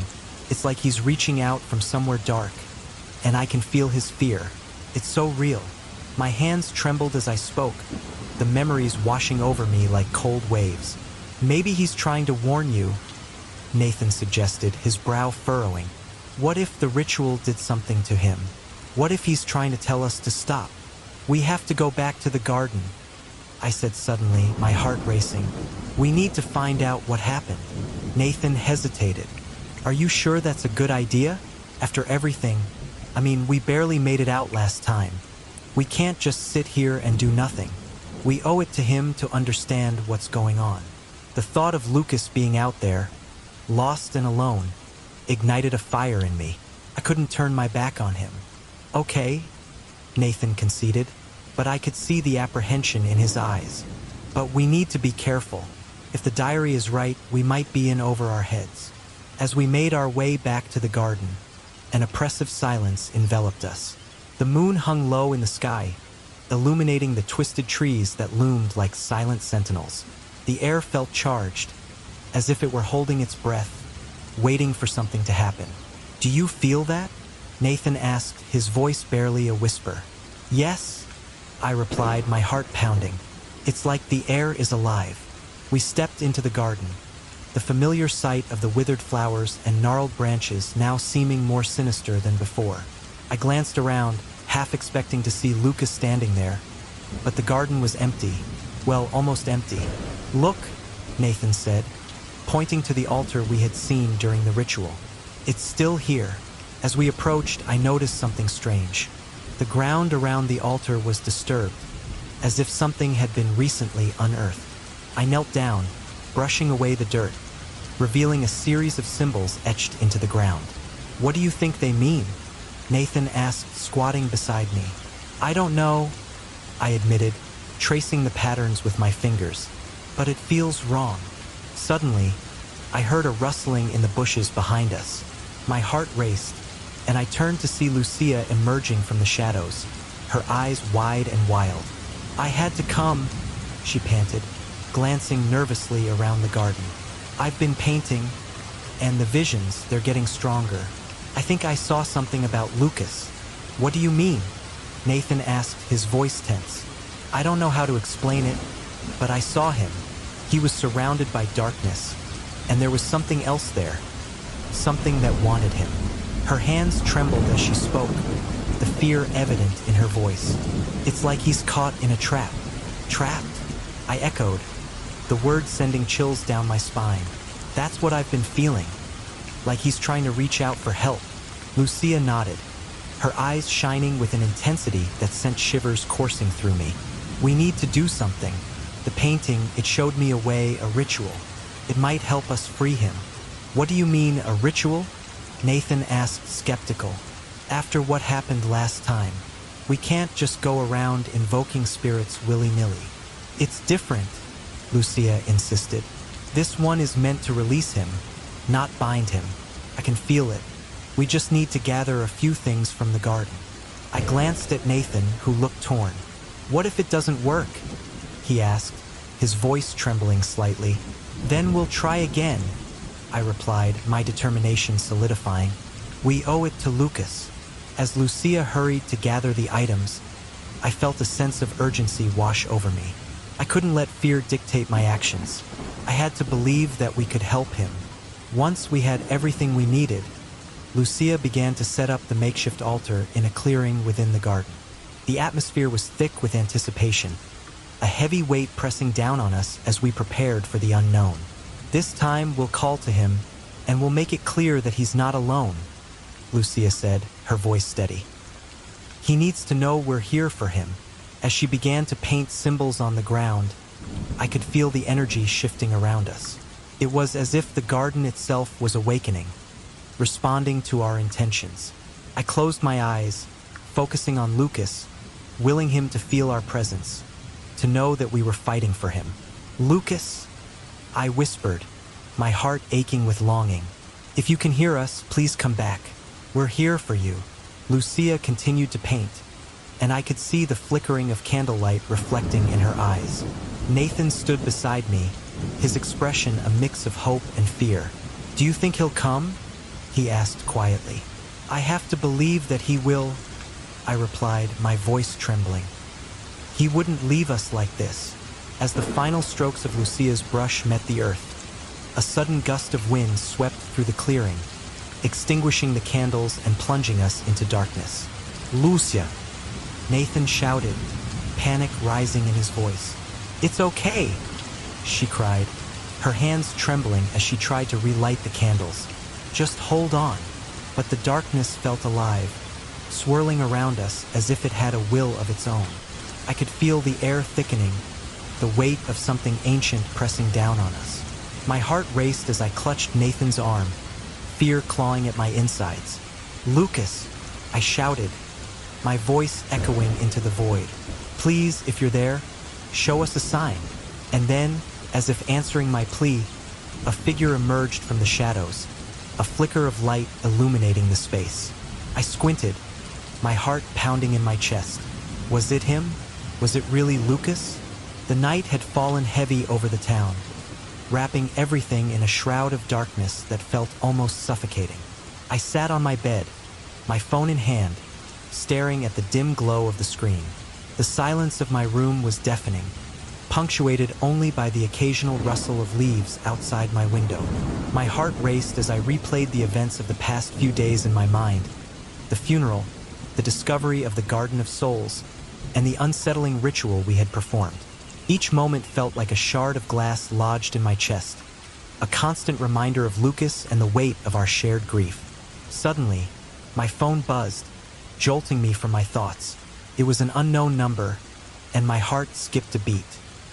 It's like he's reaching out from somewhere dark, and I can feel his fear. It's so real." My hands trembled as I spoke, the memories washing over me like cold waves. "Maybe he's trying to warn you," Nathan suggested, his brow furrowing. "What if the ritual did something to him? What if he's trying to tell us to stop? We have to go back to the garden," I said suddenly, my heart racing. "We need to find out what happened." Nathan hesitated. "Are you sure that's a good idea? After everything, I mean, we barely made it out last time. We can't just sit here and do nothing. We owe it to him to understand what's going on." The thought of Lucas being out there, lost and alone, ignited a fire in me. I couldn't turn my back on him. "Okay," Nathan conceded, but I could see the apprehension in his eyes. "But we need to be careful. If the diary is right, we might be in over our heads." As we made our way back to the garden, an oppressive silence enveloped us. The moon hung low in the sky, illuminating the twisted trees that loomed like silent sentinels. The air felt charged, as if it were holding its breath, waiting for something to happen. "Do you feel that?" Nathan asked, his voice barely a whisper. "Yes," I replied, my heart pounding. "It's like the air is alive." We stepped into the garden, the familiar sight of the withered flowers and gnarled branches now seeming more sinister than before. I glanced around, half expecting to see Lucas standing there, but the garden was empty. Well, almost empty. "Look," Nathan said, pointing to the altar we had seen during the ritual. "It's still here." As we approached, I noticed something strange. The ground around the altar was disturbed, as if something had been recently unearthed. I knelt down, brushing away the dirt, revealing a series of symbols etched into the ground. "What do you think they mean?" Nathan asked, squatting beside me. "I don't know," I admitted, tracing the patterns with my fingers. But it feels wrong. Suddenly, I heard a rustling in the bushes behind us. My heart raced, and I turned to see Lucia emerging from the shadows, her eyes wide and wild. "I had to come," she panted, glancing nervously around the garden. "I've been painting, and the visions, they're getting stronger. I think I saw something about Lucas." "What do you mean?" Nathan asked, his voice tense. "I don't know how to explain it, but I saw him. He was surrounded by darkness, and there was something else there. Something that wanted him." Her hands trembled as she spoke, the fear evident in her voice. "It's like he's caught in a trap." "Trapped?" I echoed, the words sending chills down my spine. "That's what I've been feeling. Like he's trying to reach out for help." Lucia nodded, her eyes shining with an intensity that sent shivers coursing through me. "We need to do something. The painting, it showed me a way, a ritual. It might help us free him." "What do you mean, a ritual?" Nathan asked, skeptical. "After what happened last time, we can't just go around invoking spirits willy-nilly." "It's different," Lucia insisted. "This one is meant to release him, not bind him. I can feel it. We just need to gather a few things from the garden." I glanced at Nathan, who looked torn. "What if it doesn't work?" he asked, his voice trembling slightly. "Then we'll try again," I replied, my determination solidifying. "We owe it to Lucas." As Lucia hurried to gather the items, I felt a sense of urgency wash over me. I couldn't let fear dictate my actions. I had to believe that we could help him. Once we had everything we needed, Lucia began to set up the makeshift altar in a clearing within the garden. The atmosphere was thick with anticipation, a heavy weight pressing down on us as we prepared for the unknown. "This time we'll call to him, and we'll make it clear that he's not alone," Lucia said, her voice steady. "He needs to know we're here for him." As she began to paint symbols on the ground, I could feel the energy shifting around us. It was as if the garden itself was awakening, responding to our intentions. I closed my eyes, focusing on Lucas, willing him to feel our presence, to know that we were fighting for him. "Lucas," I whispered, my heart aching with longing. "If you can hear us, please come back. We're here for you." Lucia continued to paint, and I could see the flickering of candlelight reflecting in her eyes. Nathan stood beside me, his expression a mix of hope and fear. "Do you think he'll come?" he asked quietly. "I have to believe that he will," I replied, my voice trembling. "He wouldn't leave us like this." As the final strokes of Lucia's brush met the earth, a sudden gust of wind swept through the clearing, extinguishing the candles and plunging us into darkness. "Lucia!" Nathan shouted, panic rising in his voice. "It's okay," she cried, her hands trembling as she tried to relight the candles. "Just hold on." But the darkness felt alive, swirling around us as if it had a will of its own. I could feel the air thickening, the weight of something ancient pressing down on us. My heart raced as I clutched Nathan's arm, fear clawing at my insides. "Lucas!" I shouted, my voice echoing into the void. "Please, if you're there, show us a sign." And then, as if answering my plea, a figure emerged from the shadows, a flicker of light illuminating the space. I squinted, my heart pounding in my chest. Was it him? Was it really Lucas? The night had fallen heavy over the town, wrapping everything in a shroud of darkness that felt almost suffocating. I sat on my bed, my phone in hand, staring at the dim glow of the screen. The silence of my room was deafening, punctuated only by the occasional rustle of leaves outside my window. My heart raced as I replayed the events of the past few days in my mind. The funeral, the discovery of the Garden of Souls, and the unsettling ritual we had performed. Each moment felt like a shard of glass lodged in my chest, a constant reminder of Lucas and the weight of our shared grief. Suddenly, my phone buzzed, jolting me from my thoughts. It was an unknown number, and my heart skipped a beat.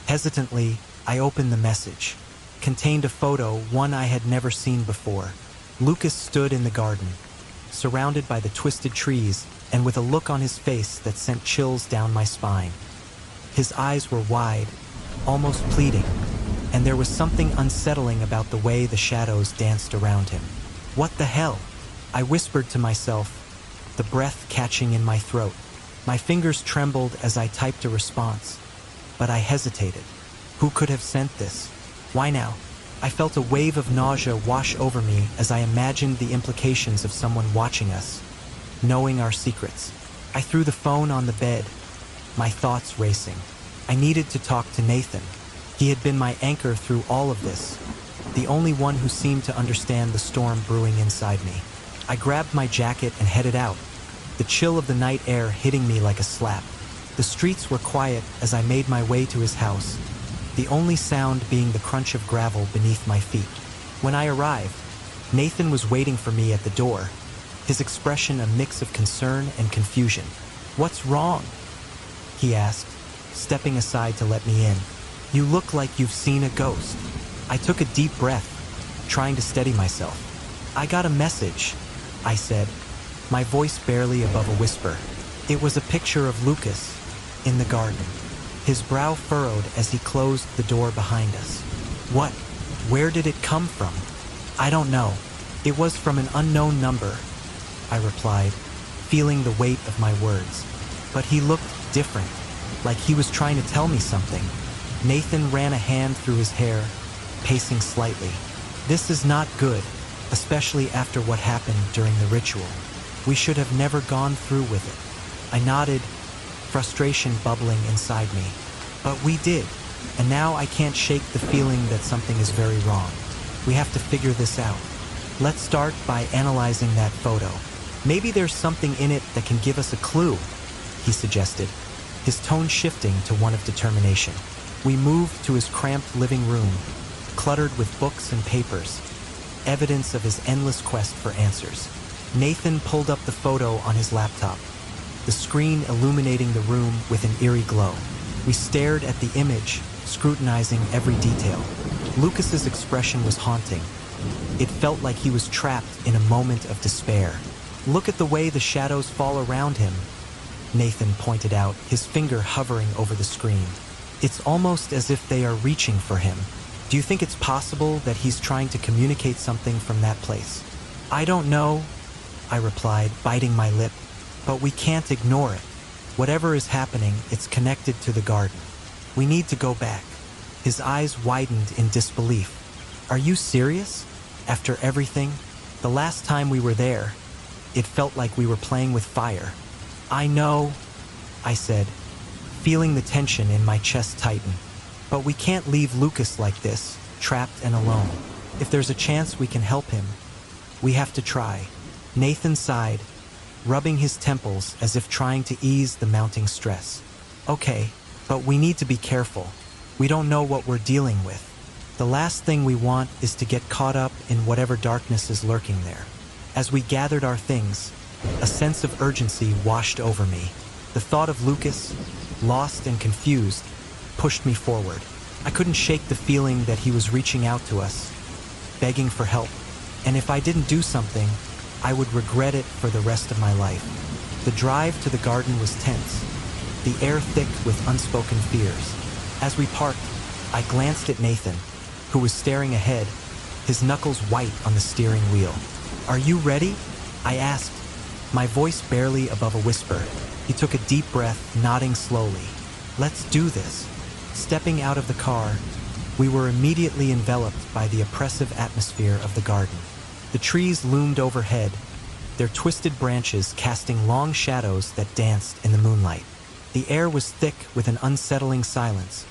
Hesitantly, I opened the message. Contained a photo, one I had never seen before. Lucas stood in the garden, surrounded by the twisted trees, and with a look on his face that sent chills down my spine. His eyes were wide, almost pleading, and there was something unsettling about the way the shadows danced around him. "What the hell?" I whispered to myself, the breath catching in my throat. My fingers trembled as I typed a response, but I hesitated. Who could have sent this? Why now? I felt a wave of nausea wash over me as I imagined the implications of someone watching us, knowing our secrets. I threw the phone on the bed, my thoughts racing. I needed to talk to Nathan. He had been my anchor through all of this, the only one who seemed to understand the storm brewing inside me. I grabbed my jacket and headed out, the chill of the night air hitting me like a slap. The streets were quiet as I made my way to his house, the only sound being the crunch of gravel beneath my feet. When I arrived, Nathan was waiting for me at the door, his expression a mix of concern and confusion. "What's wrong?" he asked, stepping aside to let me in. "You look like you've seen a ghost." I took a deep breath, trying to steady myself. "I got a message," I said, my voice barely above a whisper. It was a picture of Lucas in the garden. His brow furrowed as he closed the door behind us. "What? Where did it come from?" "I don't know. It was from an unknown number," I replied, feeling the weight of my words. "But he looked different, like he was trying to tell me something." Nathan ran a hand through his hair, pacing slightly. "This is not good, especially after what happened during the ritual. We should have never gone through with it." I nodded, frustration bubbling inside me. "But we did, and now I can't shake the feeling that something is very wrong. We have to figure this out. Let's start by analyzing that photo. Maybe there's something in it that can give us a clue," he suggested, his tone shifting to one of determination. We moved to his cramped living room, cluttered with books and papers, evidence of his endless quest for answers. Nathan pulled up the photo on his laptop, the screen illuminating the room with an eerie glow. We stared at the image, scrutinizing every detail. Lucas's expression was haunting. It felt like he was trapped in a moment of despair. "Look at the way the shadows fall around him," Nathan pointed out, his finger hovering over the screen. "It's almost as if they are reaching for him. Do you think it's possible that he's trying to communicate something from that place?" "I don't know," I replied, biting my lip, "but we can't ignore it. Whatever is happening, it's connected to the garden. We need to go back." His eyes widened in disbelief. "Are you serious? After everything? The last time we were there, it felt like we were playing with fire." "I know," I said, feeling the tension in my chest tighten. "But we can't leave Lucas like this, trapped and alone. If there's a chance we can help him, we have to try." Nathan sighed, rubbing his temples as if trying to ease the mounting stress. "Okay, but we need to be careful. We don't know what we're dealing with. The last thing we want is to get caught up in whatever darkness is lurking there." As we gathered our things, a sense of urgency washed over me. The thought of Lucas, lost and confused, pushed me forward. I couldn't shake the feeling that he was reaching out to us, begging for help. And if I didn't do something, I would regret it for the rest of my life. The drive to the garden was tense, the air thick with unspoken fears. As we parked, I glanced at Nathan, who was staring ahead, his knuckles white on the steering wheel. "Are you ready?" I asked, my voice barely above a whisper. He took a deep breath, nodding slowly. "Let's do this." Stepping out of the car, we were immediately enveloped by the oppressive atmosphere of the garden. The trees loomed overhead, their twisted branches casting long shadows that danced in the moonlight. The air was thick with an unsettling silence,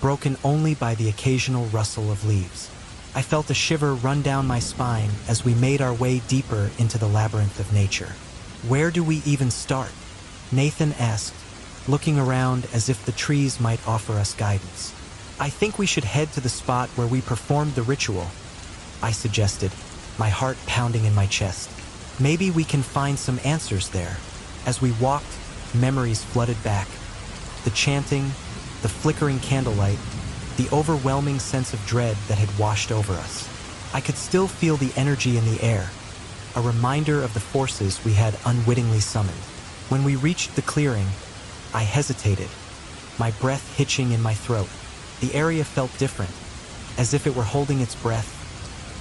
broken only by the occasional rustle of leaves. I felt a shiver run down my spine as we made our way deeper into the labyrinth of nature. "Where do we even start?" Nathan asked, looking around as if the trees might offer us guidance. "I think we should head to the spot where we performed the ritual," I suggested, my heart pounding in my chest. "Maybe we can find some answers there." As we walked, memories flooded back. The chanting, the flickering candlelight, the overwhelming sense of dread that had washed over us. I could still feel the energy in the air, a reminder of the forces we had unwittingly summoned. When we reached the clearing, I hesitated, my breath hitching in my throat. The area felt different, as if it were holding its breath,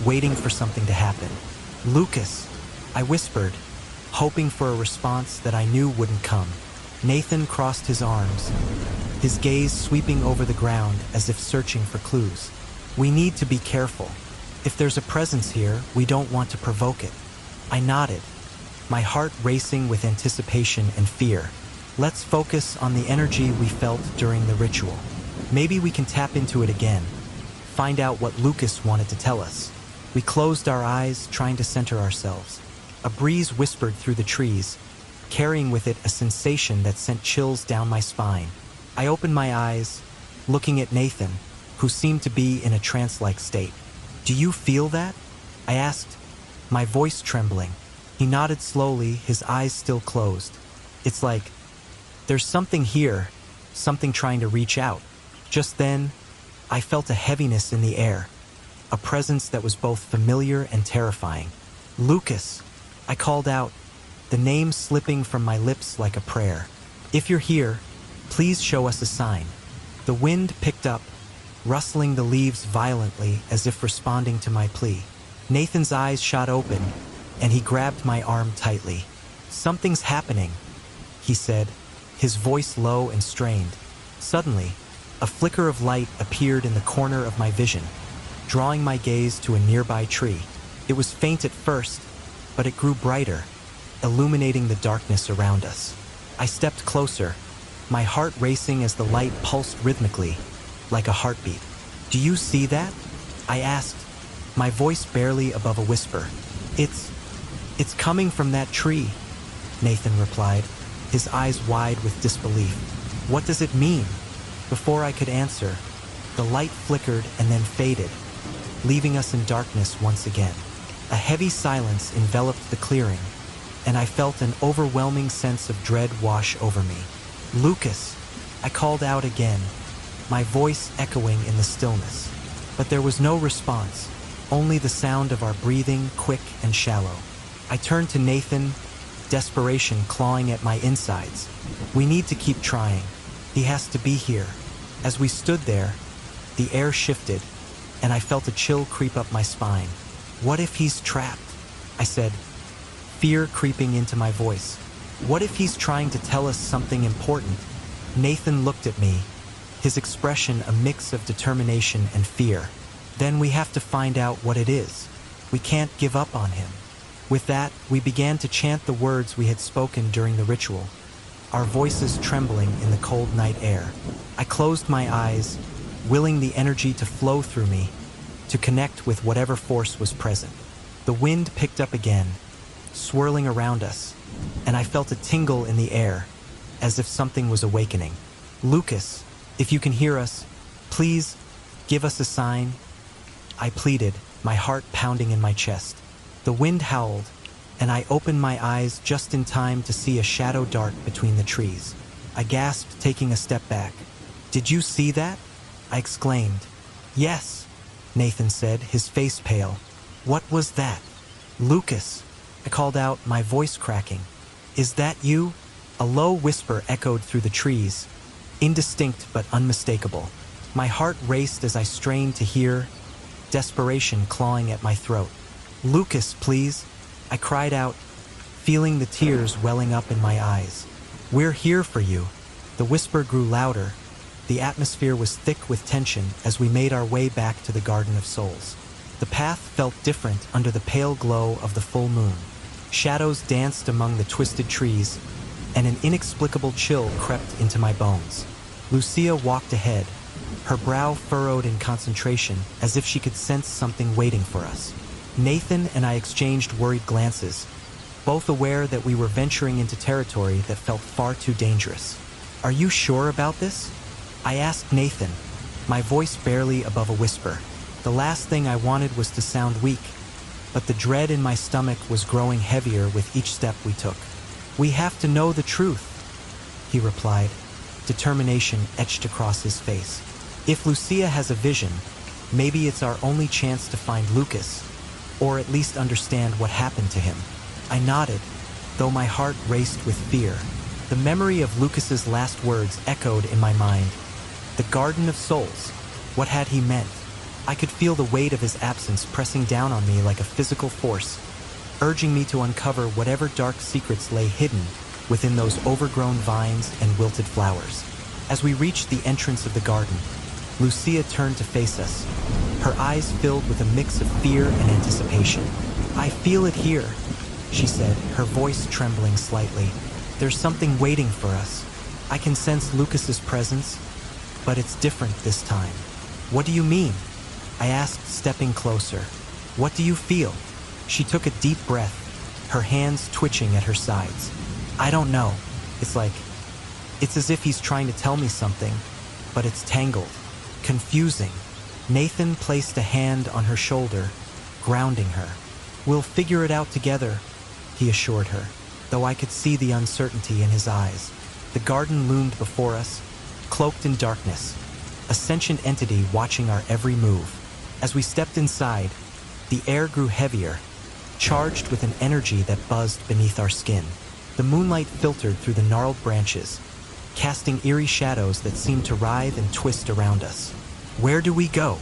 waiting for something to happen. "Lucas," I whispered, hoping for a response that I knew wouldn't come. Nathan crossed his arms, his gaze sweeping over the ground as if searching for clues. "We need to be careful. If there's a presence here, we don't want to provoke it." I nodded, my heart racing with anticipation and fear. "Let's focus on the energy we felt during the ritual. Maybe we can tap into it again, find out what Lucas wanted to tell us." We closed our eyes, trying to center ourselves. A breeze whispered through the trees, carrying with it a sensation that sent chills down my spine. I opened my eyes, looking at Nathan, who seemed to be in a trance-like state. "Do you feel that?" I asked, my voice trembling. He nodded slowly, his eyes still closed. "It's like there's something here, something trying to reach out." Just then, I felt a heaviness in the air, a presence that was both familiar and terrifying. "Lucas," I called out, the name slipping from my lips like a prayer. "If you're here, please show us a sign." The wind picked up, rustling the leaves violently as if responding to my plea. Nathan's eyes shot open, and he grabbed my arm tightly. "Something's happening," he said, his voice low and strained. Suddenly, a flicker of light appeared in the corner of my vision, drawing my gaze to a nearby tree. It was faint at first, but it grew brighter, illuminating the darkness around us. I stepped closer, my heart racing as the light pulsed rhythmically, like a heartbeat. "Do you see that?" I asked, my voice barely above a whisper. It's coming from that tree," Nathan replied, his eyes wide with disbelief. "What does it mean?" Before I could answer, the light flickered and then faded, leaving us in darkness once again. A heavy silence enveloped the clearing, and I felt an overwhelming sense of dread wash over me. "Lucas," I called out again, my voice echoing in the stillness. But there was no response, only the sound of our breathing, quick and shallow. I turned to Nathan, desperation clawing at my insides. "We need to keep trying. He has to be here." As we stood there, the air shifted, and I felt a chill creep up my spine. "What if he's trapped?" I said, fear creeping into my voice. "What if he's trying to tell us something important?" Nathan looked at me, his expression a mix of determination and fear. "Then we have to find out what it is. We can't give up on him." With that, we began to chant the words we had spoken during the ritual, our voices trembling in the cold night air. I closed my eyes, willing the energy to flow through me, to connect with whatever force was present. The wind picked up again, swirling around us, and I felt a tingle in the air, as if something was awakening. "Lucas, if you can hear us, please give us a sign," I pleaded, my heart pounding in my chest. The wind howled, and I opened my eyes just in time to see a shadow dart between the trees. I gasped, taking a step back. "Did you see that?" I exclaimed. "Yes," Nathan said, his face pale. "What was that?" "Lucas," I called out, my voice cracking. "Is that you?" A low whisper echoed through the trees, indistinct but unmistakable. My heart raced as I strained to hear, desperation clawing at my throat. "Lucas, please," I cried out, feeling the tears welling up in my eyes. "We're here for you." The whisper grew louder. The atmosphere was thick with tension as we made our way back to the Garden of Souls. The path felt different under the pale glow of the full moon. Shadows danced among the twisted trees, and an inexplicable chill crept into my bones. Lucia walked ahead, her brow furrowed in concentration as if she could sense something waiting for us. Nathan and I exchanged worried glances, both aware that we were venturing into territory that felt far too dangerous. "Are you sure about this?" I asked Nathan, my voice barely above a whisper. The last thing I wanted was to sound weak, but the dread in my stomach was growing heavier with each step we took. "We have to know the truth," he replied, determination etched across his face. "If Lucia has a vision, maybe it's our only chance to find Lucas, or at least understand what happened to him." I nodded, though my heart raced with fear. The memory of Lucas's last words echoed in my mind. The Garden of Souls. What had he meant? I could feel the weight of his absence pressing down on me like a physical force, urging me to uncover whatever dark secrets lay hidden within those overgrown vines and wilted flowers. As we reached the entrance of the garden, Lucia turned to face us, her eyes filled with a mix of fear and anticipation. "I feel it here," she said, her voice trembling slightly. "There's something waiting for us. I can sense Lucas's presence, but it's different this time." "What do you mean?" I asked, stepping closer. "What do you feel?" She took a deep breath, her hands twitching at her sides. "I don't know. It's as if he's trying to tell me something, but it's tangled, confusing." Nathan placed a hand on her shoulder, grounding her. "We'll figure it out together," he assured her, though I could see the uncertainty in his eyes. The garden loomed before us, cloaked in darkness, a sentient entity watching our every move. As we stepped inside, the air grew heavier, charged with an energy that buzzed beneath our skin. The moonlight filtered through the gnarled branches, casting eerie shadows that seemed to writhe and twist around us. "Where do we go?"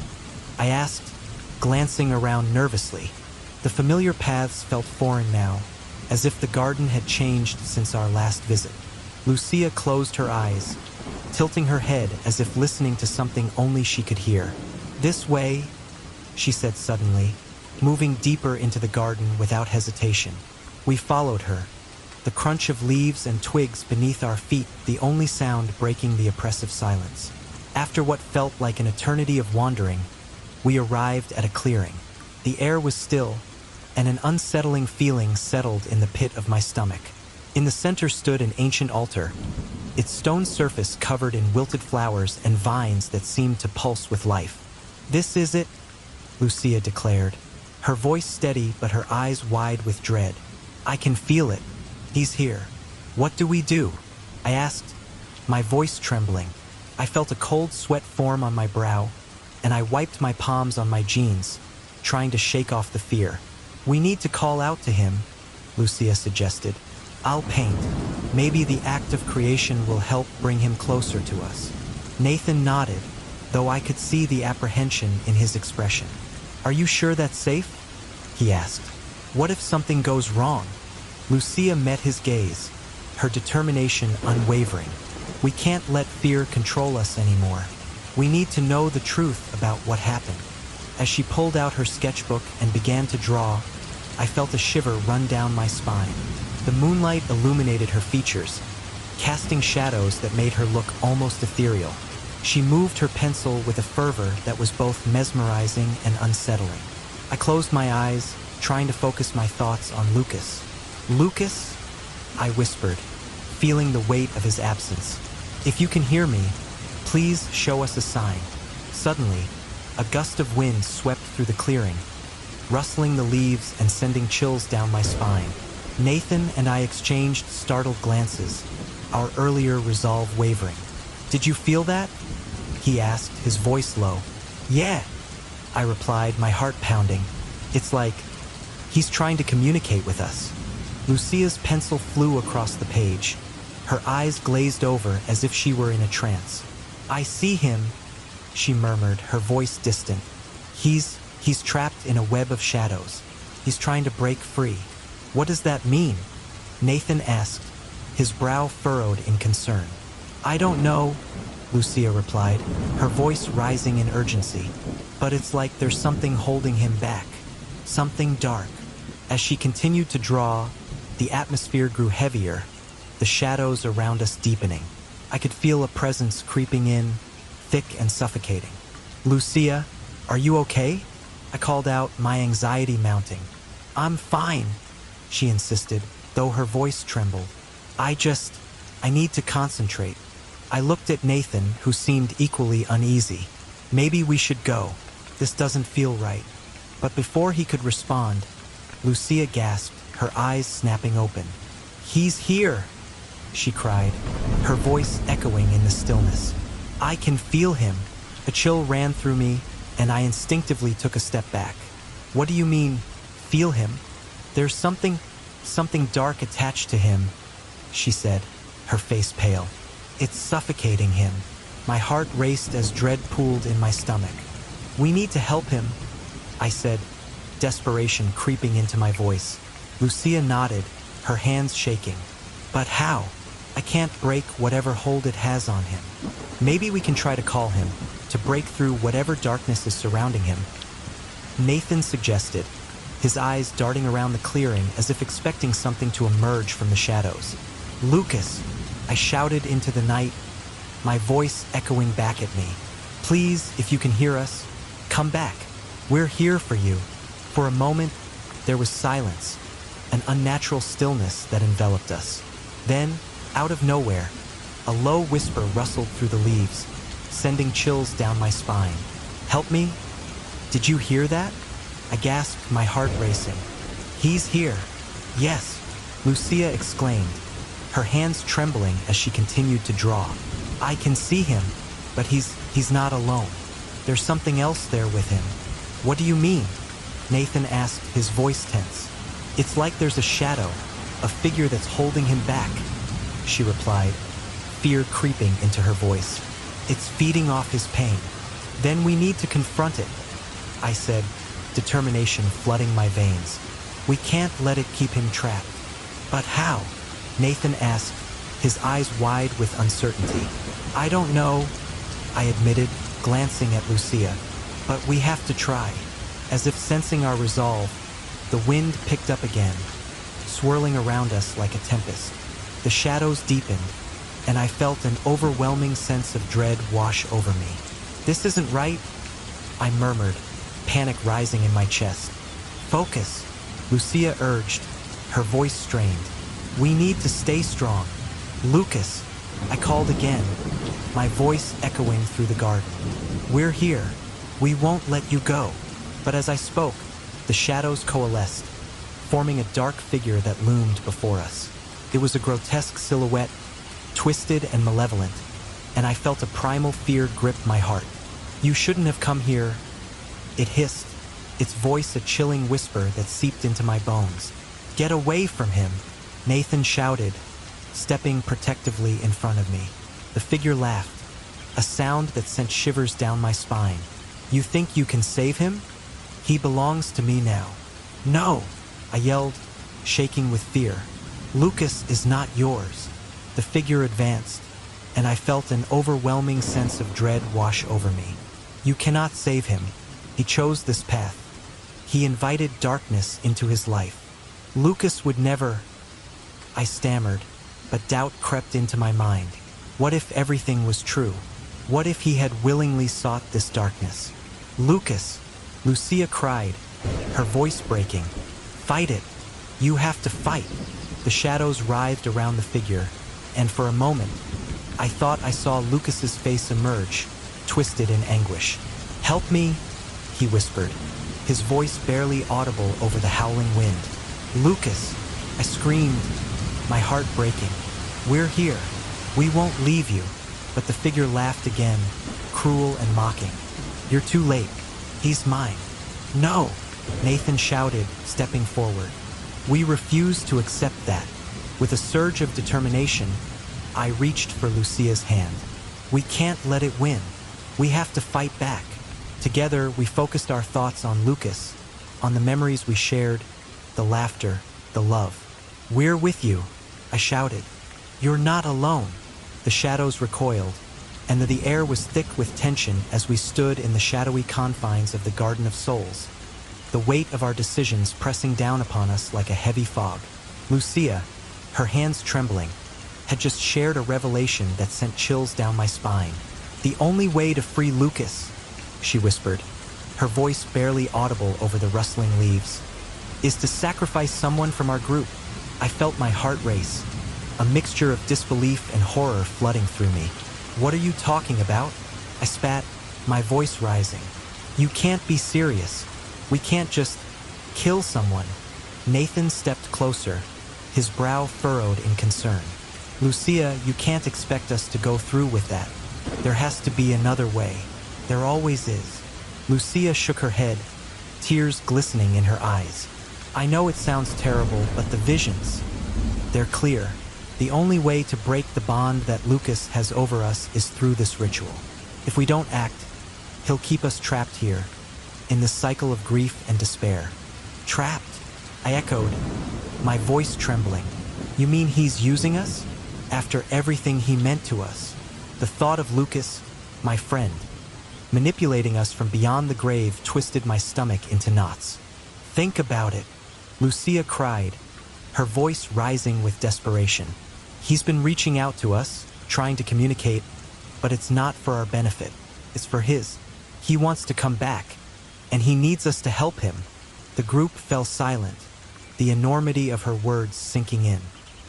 I asked, glancing around nervously. The familiar paths felt foreign now, as if the garden had changed since our last visit. Lucia closed her eyes, tilting her head as if listening to something only she could hear. "This way," she said suddenly, moving deeper into the garden without hesitation. We followed her, the crunch of leaves and twigs beneath our feet the only sound breaking the oppressive silence. After what felt like an eternity of wandering, we arrived at a clearing. The air was still, and an unsettling feeling settled in the pit of my stomach. In the center stood an ancient altar, its stone surface covered in wilted flowers and vines that seemed to pulse with life. "This is it," Lucia declared, her voice steady but her eyes wide with dread. "I can feel it. He's here. What do we do?" I asked, my voice trembling. I felt a cold sweat form on my brow, and I wiped my palms on my jeans, trying to shake off the fear. "We need to call out to him," Lucia suggested. "I'll paint. Maybe the act of creation will help bring him closer to us." Nathan nodded, though I could see the apprehension in his expression. "Are you sure that's safe?" he asked. "What if something goes wrong?" Lucia met his gaze, her determination unwavering. "We can't let fear control us anymore. We need to know the truth about what happened." As she pulled out her sketchbook and began to draw, I felt a shiver run down my spine. The moonlight illuminated her features, casting shadows that made her look almost ethereal. She moved her pencil with a fervor that was both mesmerizing and unsettling. I closed my eyes, trying to focus my thoughts on Lucas. "Lucas?" I whispered, feeling the weight of his absence. "If you can hear me, please show us a sign." Suddenly, a gust of wind swept through the clearing, rustling the leaves and sending chills down my spine. Nathan and I exchanged startled glances, our earlier resolve wavering. "Did you feel that?" he asked, his voice low. "Yeah," I replied, my heart pounding. "It's like he's trying to communicate with us." Lucia's pencil flew across the page, her eyes glazed over as if she were in a trance. "I see him," she murmured, her voice distant. He's trapped in a web of shadows. He's trying to break free." "What does that mean?" Nathan asked, his brow furrowed in concern. "I don't know," Lucia replied, her voice rising in urgency. "But it's like there's something holding him back. Something dark." As she continued to draw, the atmosphere grew heavier, the shadows around us deepening. I could feel a presence creeping in, thick and suffocating. "Lucia, are you okay?" I called out, my anxiety mounting. "I'm fine," she insisted, though her voice trembled. I need to concentrate." I looked at Nathan, who seemed equally uneasy. "Maybe we should go. This doesn't feel right." But before he could respond, Lucia gasped, her eyes snapping open. "He's here!" she cried, her voice echoing in the stillness. "I can feel him." A chill ran through me, and I instinctively took a step back. "What do you mean, feel him?" "There's something dark attached to him," she said, her face pale. "It's suffocating him." My heart raced as dread pooled in my stomach. "We need to help him," I said, desperation creeping into my voice. Lucia nodded, her hands shaking. "But how? I can't break whatever hold it has on him." "Maybe we can try to call him, to break through whatever darkness is surrounding him," Nathan suggested, his eyes darting around the clearing as if expecting something to emerge from the shadows. "Lucas," I shouted into the night, my voice echoing back at me. "Please, if you can hear us, come back. We're here for you." For a moment, there was silence, an unnatural stillness that enveloped us. Then, out of nowhere, a low whisper rustled through the leaves, sending chills down my spine. "Help me? Did you hear that?" I gasped, my heart racing. "He's here." "Yes," Lucia exclaimed, her hands trembling as she continued to draw. "I can see him, but he's not alone. There's something else there with him." "What do you mean?" Nathan asked, his voice tense. "It's like there's a shadow, a figure that's holding him back," she replied, fear creeping into her voice. "It's feeding off his pain. Then we need to confront it," I said, determination flooding my veins. "We can't let it keep him trapped." "But how?" Nathan asked, his eyes wide with uncertainty. "I don't know," I admitted, glancing at Lucia. "But we have to try." As if sensing our resolve, the wind picked up again, swirling around us like a tempest. The shadows deepened, and I felt an overwhelming sense of dread wash over me. "This isn't right," I murmured, panic rising in my chest. "Focus," Lucia urged, her voice strained. "We need to stay strong." "Lucas," I called again, my voice echoing through the garden. "We're here. We won't let you go." But as I spoke, the shadows coalesced, forming a dark figure that loomed before us. It was a grotesque silhouette, twisted and malevolent, and I felt a primal fear grip my heart. "You shouldn't have come here," it hissed, its voice a chilling whisper that seeped into my bones. "Get away from him," Nathan shouted, stepping protectively in front of me. The figure laughed, a sound that sent shivers down my spine. "You think you can save him? He belongs to me now." "No," I yelled, shaking with fear. "Lucas is not yours." The figure advanced, and I felt an overwhelming sense of dread wash over me. "You cannot save him. He chose this path. He invited darkness into his life. Lucas would never..." I stammered, but doubt crept into my mind. What if everything was true? What if he had willingly sought this darkness? "Lucas," Lucia cried, her voice breaking. "Fight it. You have to fight." The shadows writhed around the figure, and for a moment, I thought I saw Lucas's face emerge, twisted in anguish. "Help me," he whispered, his voice barely audible over the howling wind. "Lucas," I screamed, my heart breaking. "We're here. We won't leave you." But the figure laughed again, cruel and mocking. "You're too late. He's mine." "No," Nathan shouted, stepping forward. "We refuse to accept that." With a surge of determination, I reached for Lucia's hand. "We can't let it win. We have to fight back." Together, we focused our thoughts on Lucas, on the memories we shared, the laughter, the love. "We're with you," I shouted. "You're not alone." The shadows recoiled, and the air was thick with tension as we stood in the shadowy confines of the Garden of Souls, the weight of our decisions pressing down upon us like a heavy fog. Lucia, her hands trembling, had just shared a revelation that sent chills down my spine. "The only way to free Lucas," she whispered, her voice barely audible over the rustling leaves, "is to sacrifice someone from our group." I felt my heart race, a mixture of disbelief and horror flooding through me. "What are you talking about?" I spat, my voice rising. "You can't be serious. We can't just kill someone." Nathan stepped closer, his brow furrowed in concern. "Lucia, you can't expect us to go through with that. There has to be another way. There always is." Lucia shook her head, tears glistening in her eyes. "I know it sounds terrible, but the visions, they're clear. The only way to break the bond that Lucas has over us is through this ritual. If we don't act, he'll keep us trapped here, in this cycle of grief and despair. Trapped? I echoed, my voice trembling. You mean he's using us? After everything he meant to us? The thought of Lucas, my friend, manipulating us from beyond the grave twisted my stomach into knots. Think about it, Lucia cried, her voice rising with desperation. He's been reaching out to us, trying to communicate, but it's not for our benefit. It's for his. He wants to come back, and he needs us to help him. The group fell silent, the enormity of her words sinking in.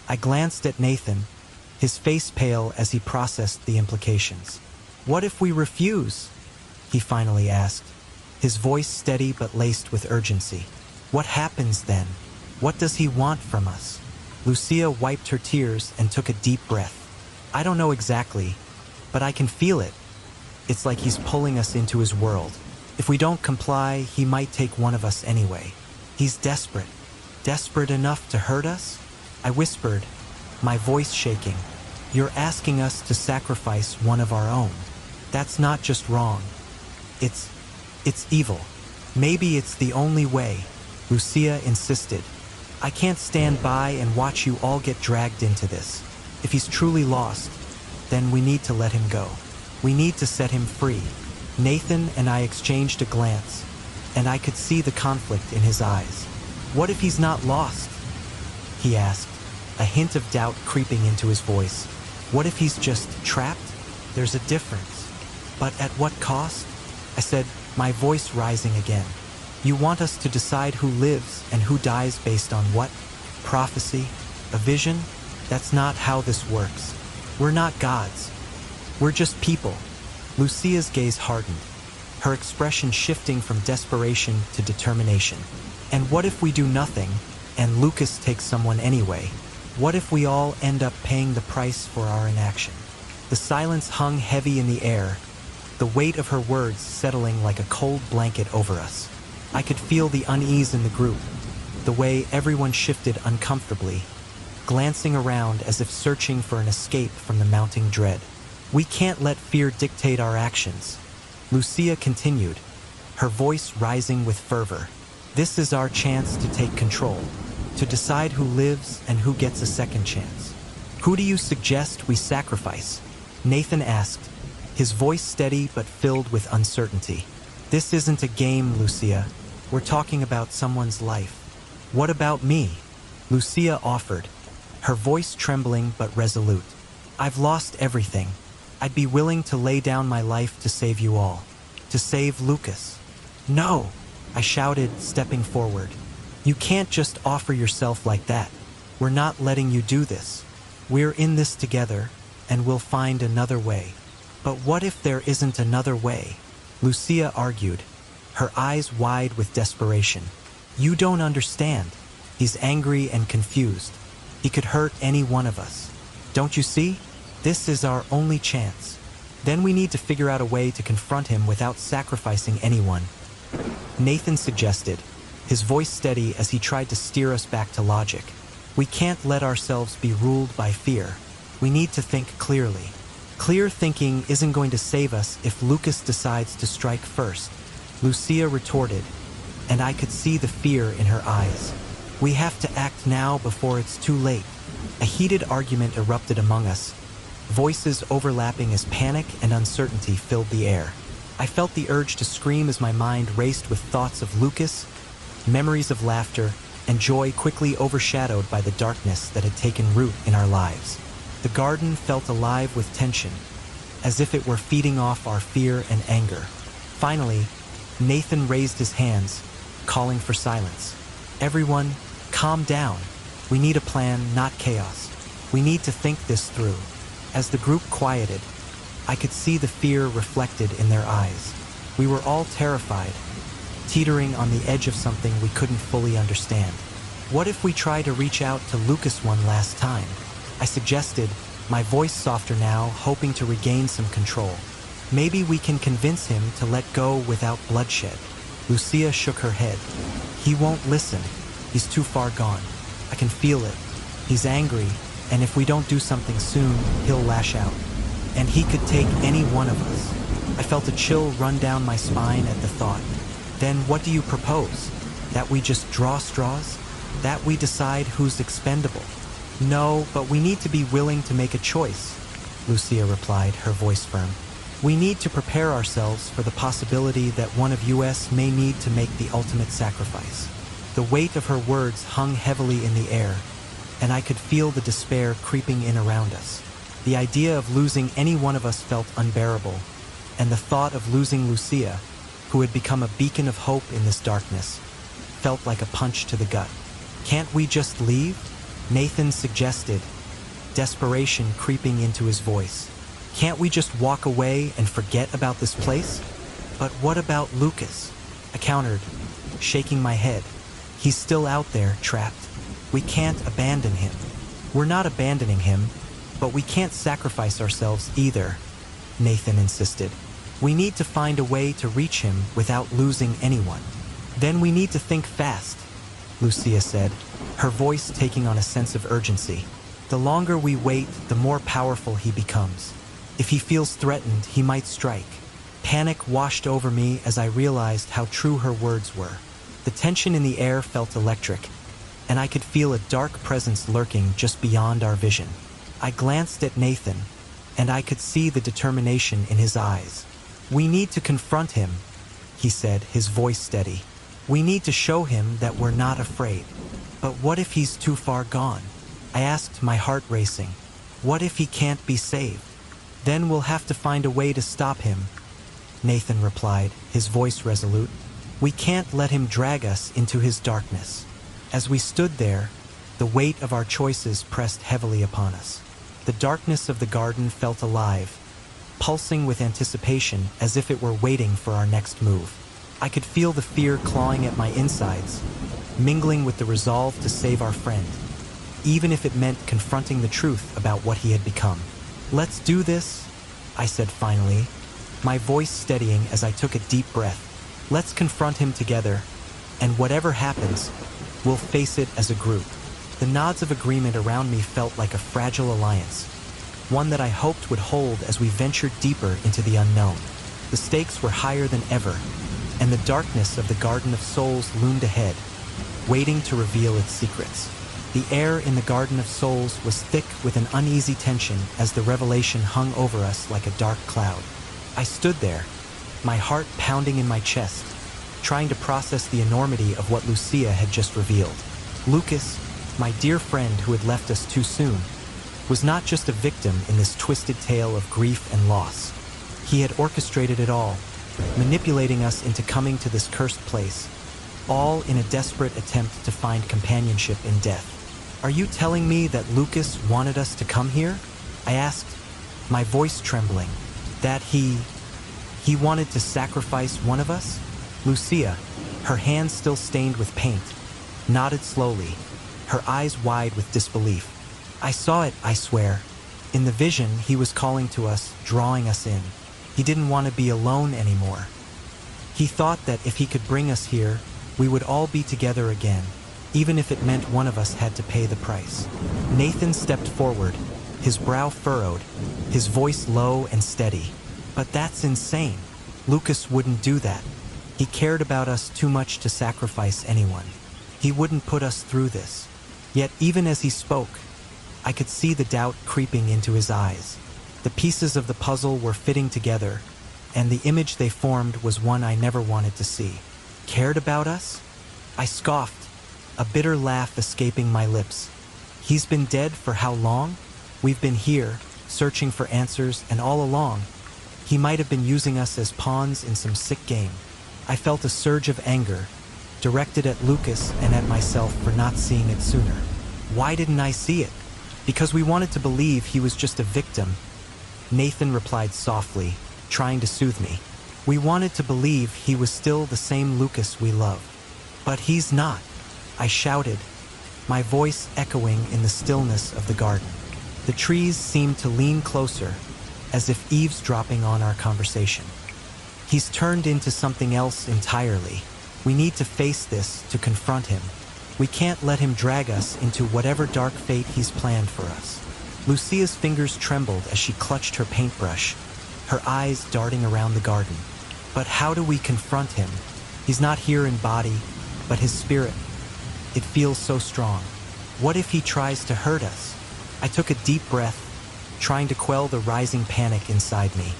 I glanced at Nathan, his face pale as he processed the implications. What if we refuse? He finally asked, his voice steady but laced with urgency. What happens then? What does he want from us? Lucia wiped her tears and took a deep breath. I don't know exactly, but I can feel it. It's like he's pulling us into his world. If we don't comply, he might take one of us anyway. He's desperate. Desperate enough to hurt us? I whispered, my voice shaking. You're asking us to sacrifice one of our own. That's not just wrong. It's evil. Maybe it's the only way, Lucia insisted. I can't stand by and watch you all get dragged into this. If he's truly lost, then we need to let him go. We need to set him free. Nathan and I exchanged a glance, and I could see the conflict in his eyes. What if he's not lost? He asked, a hint of doubt creeping into his voice. What if he's just trapped? There's a difference. But at what cost? I said, my voice rising again. You want us to decide who lives and who dies based on what? Prophecy? A vision? That's not how this works. We're not gods. We're just people. Lucia's gaze hardened, her expression shifting from desperation to determination. And what if we do nothing, and Lucas takes someone anyway? What if we all end up paying the price for our inaction? The silence hung heavy in the air, the weight of her words settling like a cold blanket over us. I could feel the unease in the group, the way everyone shifted uncomfortably, glancing around as if searching for an escape from the mounting dread. We can't let fear dictate our actions, Lucia continued, her voice rising with fervor. This is our chance to take control, to decide who lives and who gets a second chance. Who do you suggest we sacrifice? Nathan asked, his voice steady but filled with uncertainty. This isn't a game, Lucia. We're talking about someone's life. What about me? Lucia offered, her voice trembling but resolute. I've lost everything. I'd be willing to lay down my life to save you all. To save Lucas. No, I shouted, stepping forward. You can't just offer yourself like that. We're not letting you do this. We're in this together, and we'll find another way. But what if there isn't another way? Lucia argued, her eyes wide with desperation. You don't understand. He's angry and confused. He could hurt any one of us. Don't you see? This is our only chance. Then we need to figure out a way to confront him without sacrificing anyone. Nathan suggested, his voice steady as he tried to steer us back to logic. We can't let ourselves be ruled by fear. We need to think clearly. Clear thinking isn't going to save us if Lucas decides to strike first, Lucia retorted, and I could see the fear in her eyes. We have to act now before it's too late. A heated argument erupted among us, voices overlapping as panic and uncertainty filled the air. I felt the urge to scream as my mind raced with thoughts of Lucas, memories of laughter, and joy quickly overshadowed by the darkness that had taken root in our lives. The garden felt alive with tension, as if it were feeding off our fear and anger. Finally, Nathan raised his hands, calling for silence. Everyone, calm down. We need a plan, not chaos. We need to think this through. As the group quieted, I could see the fear reflected in their eyes. We were all terrified, teetering on the edge of something we couldn't fully understand. What if we try to reach out to Lucas one last time? I suggested, my voice softer now, hoping to regain some control. Maybe we can convince him to let go without bloodshed. Lucia shook her head. He won't listen. He's too far gone. I can feel it. He's angry, And if we don't do something soon, he'll lash out. And he could take any one of us. I felt a chill run down my spine at the thought. Then what do you propose? That we just draw straws? That we decide who's expendable? No, but we need to be willing to make a choice, Lucia replied, her voice firm. We need to prepare ourselves for the possibility that one of us may need to make the ultimate sacrifice. The weight of her words hung heavily in the air, and I could feel the despair creeping in around us. The idea of losing any one of us felt unbearable, and the thought of losing Lucia, who had become a beacon of hope in this darkness, felt like a punch to the gut. Can't we just leave? Nathan suggested, desperation creeping into his voice. Can't we just walk away and forget about this place? But what about Lucas? I countered, shaking my head. He's still out there, trapped. We can't abandon him. We're not abandoning him, but we can't sacrifice ourselves either, Nathan insisted. We need to find a way to reach him without losing anyone. Then we need to think fast, Lucia said, her voice taking on a sense of urgency. The longer we wait, the more powerful he becomes. If he feels threatened, he might strike. Panic washed over me as I realized how true her words were. The tension in the air felt electric, and I could feel a dark presence lurking just beyond our vision. I glanced at Nathan, and I could see the determination in his eyes. We need to confront him, he said, his voice steady. We need to show him that we're not afraid. But what if he's too far gone? I asked, my heart racing. What if he can't be saved? Then we'll have to find a way to stop him, Nathan replied, his voice resolute. We can't let him drag us into his darkness. As we stood there, the weight of our choices pressed heavily upon us. The darkness of the garden felt alive, pulsing with anticipation as if it were waiting for our next move. I could feel the fear clawing at my insides, mingling with the resolve to save our friend, even if it meant confronting the truth about what he had become. Let's do this, I said finally, my voice steadying as I took a deep breath. Let's confront him together, and whatever happens, we'll face it as a group. The nods of agreement around me felt like a fragile alliance, one that I hoped would hold as we ventured deeper into the unknown. The stakes were higher than ever, and the darkness of the Garden of Souls loomed ahead, waiting to reveal its secrets. The air in the Garden of Souls was thick with an uneasy tension as the revelation hung over us like a dark cloud. I stood there, my heart pounding in my chest, trying to process the enormity of what Lucia had just revealed. Lucas, my dear friend who had left us too soon, was not just a victim in this twisted tale of grief and loss. He had orchestrated it all, manipulating us into coming to this cursed place, all in a desperate attempt to find companionship in death. Are you telling me that Lucas wanted us to come here? I asked, my voice trembling. That he wanted to sacrifice one of us? Lucia, her hands still stained with paint, nodded slowly, her eyes wide with disbelief. I saw it, I swear. In the vision, he was calling to us, drawing us in. He didn't want to be alone anymore. He thought that if he could bring us here, we would all be together again, even if it meant one of us had to pay the price. Nathan stepped forward, his brow furrowed, his voice low and steady. But that's insane. Lucas wouldn't do that. He cared about us too much to sacrifice anyone. He wouldn't put us through this. Yet even as he spoke, I could see the doubt creeping into his eyes. The pieces of the puzzle were fitting together, and the image they formed was one I never wanted to see. Cared about us? I scoffed, a bitter laugh escaping my lips. He's been dead for how long? We've been here, searching for answers, and all along, he might have been using us as pawns in some sick game. I felt a surge of anger, directed at Lucas and at myself for not seeing it sooner. Why didn't I see it? Because we wanted to believe he was just a victim. Nathan replied softly, trying to soothe me. We wanted to believe he was still the same Lucas we loved. But he's not, I shouted, my voice echoing in the stillness of the garden. The trees seemed to lean closer, as if eavesdropping on our conversation. He's turned into something else entirely. We need to face this, to confront him. We can't let him drag us into whatever dark fate he's planned for us. Lucia's fingers trembled as she clutched her paintbrush, her eyes darting around the garden. But how do we confront him? He's not here in body, but his spirit. It feels so strong. What if he tries to hurt us? I took a deep breath, trying to quell the rising panic inside me.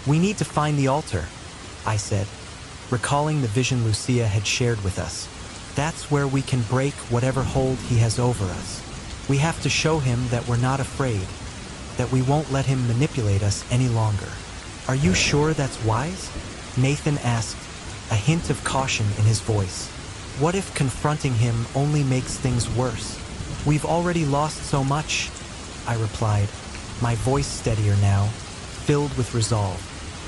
We need to find the altar, I said, recalling the vision Lucia had shared with us. That's where we can break whatever hold he has over us. We have to show him that we're not afraid, that we won't let him manipulate us any longer. Are you sure that's wise? Nathan asked, a hint of caution in his voice. What if confronting him only makes things worse? We've already lost so much, I replied, my voice steadier now, filled with resolve.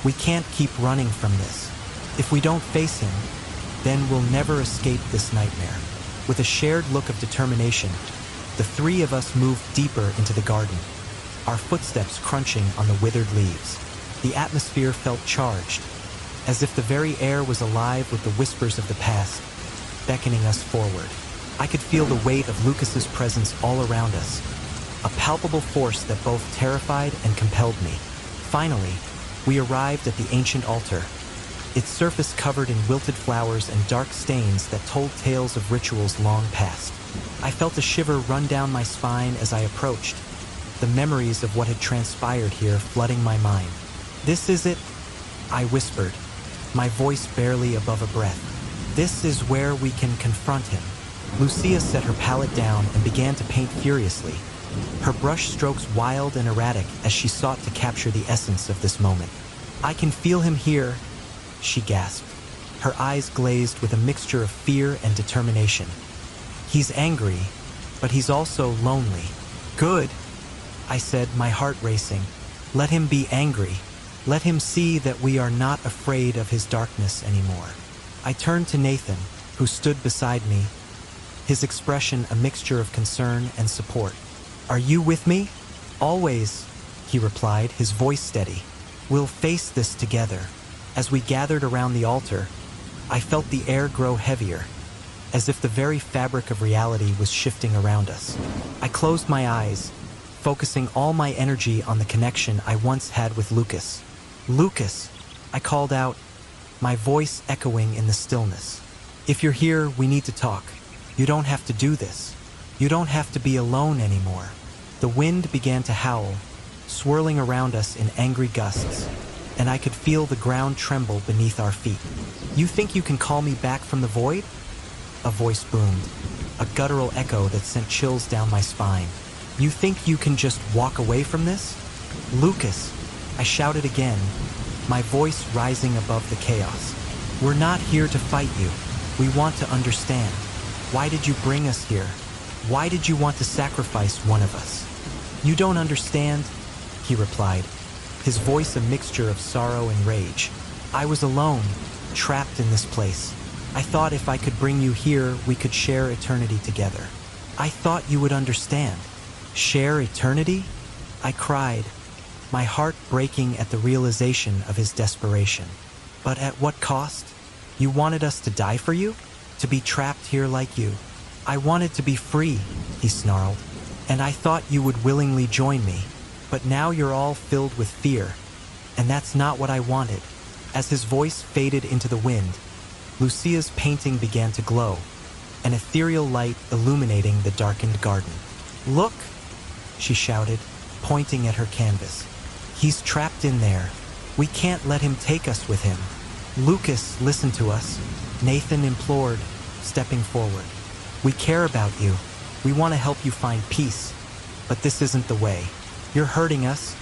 We can't keep running from this. If we don't face him, then we'll never escape this nightmare. With a shared look of determination, the three of us moved deeper into the garden, our footsteps crunching on the withered leaves. The atmosphere felt charged, as if the very air was alive with the whispers of the past, beckoning us forward. I could feel the weight of Lucas's presence all around us, a palpable force that both terrified and compelled me. Finally, we arrived at the ancient altar, its surface covered in wilted flowers and dark stains that told tales of rituals long past. I felt a shiver run down my spine as I approached, the memories of what had transpired here flooding my mind. This is it, I whispered, my voice barely above a breath. This is where we can confront him. Lucia set her palette down and began to paint furiously, her brush strokes wild and erratic as she sought to capture the essence of this moment. I can feel him here, she gasped, her eyes glazed with a mixture of fear and determination. He's angry, but he's also lonely. Good, I said, my heart racing. Let him be angry. Let him see that we are not afraid of his darkness anymore. I turned to Nathan, who stood beside me, his expression a mixture of concern and support. Are you with me? Always, he replied, his voice steady. We'll face this together. As we gathered around the altar, I felt the air grow heavier, as if the very fabric of reality was shifting around us. I closed my eyes, focusing all my energy on the connection I once had with Lucas. Lucas, I called out, my voice echoing in the stillness. If you're here, we need to talk. You don't have to do this. You don't have to be alone anymore. The wind began to howl, swirling around us in angry gusts, and I could feel the ground tremble beneath our feet. You think you can call me back from the void? A voice boomed, a guttural echo that sent chills down my spine. You think you can just walk away from this? Lucas, I shouted again, my voice rising above the chaos. We're not here to fight you. We want to understand. Why did you bring us here? Why did you want to sacrifice one of us? You don't understand, he replied, his voice a mixture of sorrow and rage. I was alone, trapped in this place. I thought if I could bring you here, we could share eternity together. I thought you would understand. Share eternity? I cried, my heart breaking at the realization of his desperation. But at what cost? You wanted us to die for you? To be trapped here like you? I wanted to be free, he snarled, and I thought you would willingly join me. But now you're all filled with fear, and that's not what I wanted. As his voice faded into the wind, Lucia's painting began to glow, an ethereal light illuminating the darkened garden. Look, she shouted, pointing at her canvas. He's trapped in there. We can't let him take us with him. Lucas, listen to us, Nathan implored, stepping forward. We care about you. We want to help you find peace, but this isn't the way. You're hurting us,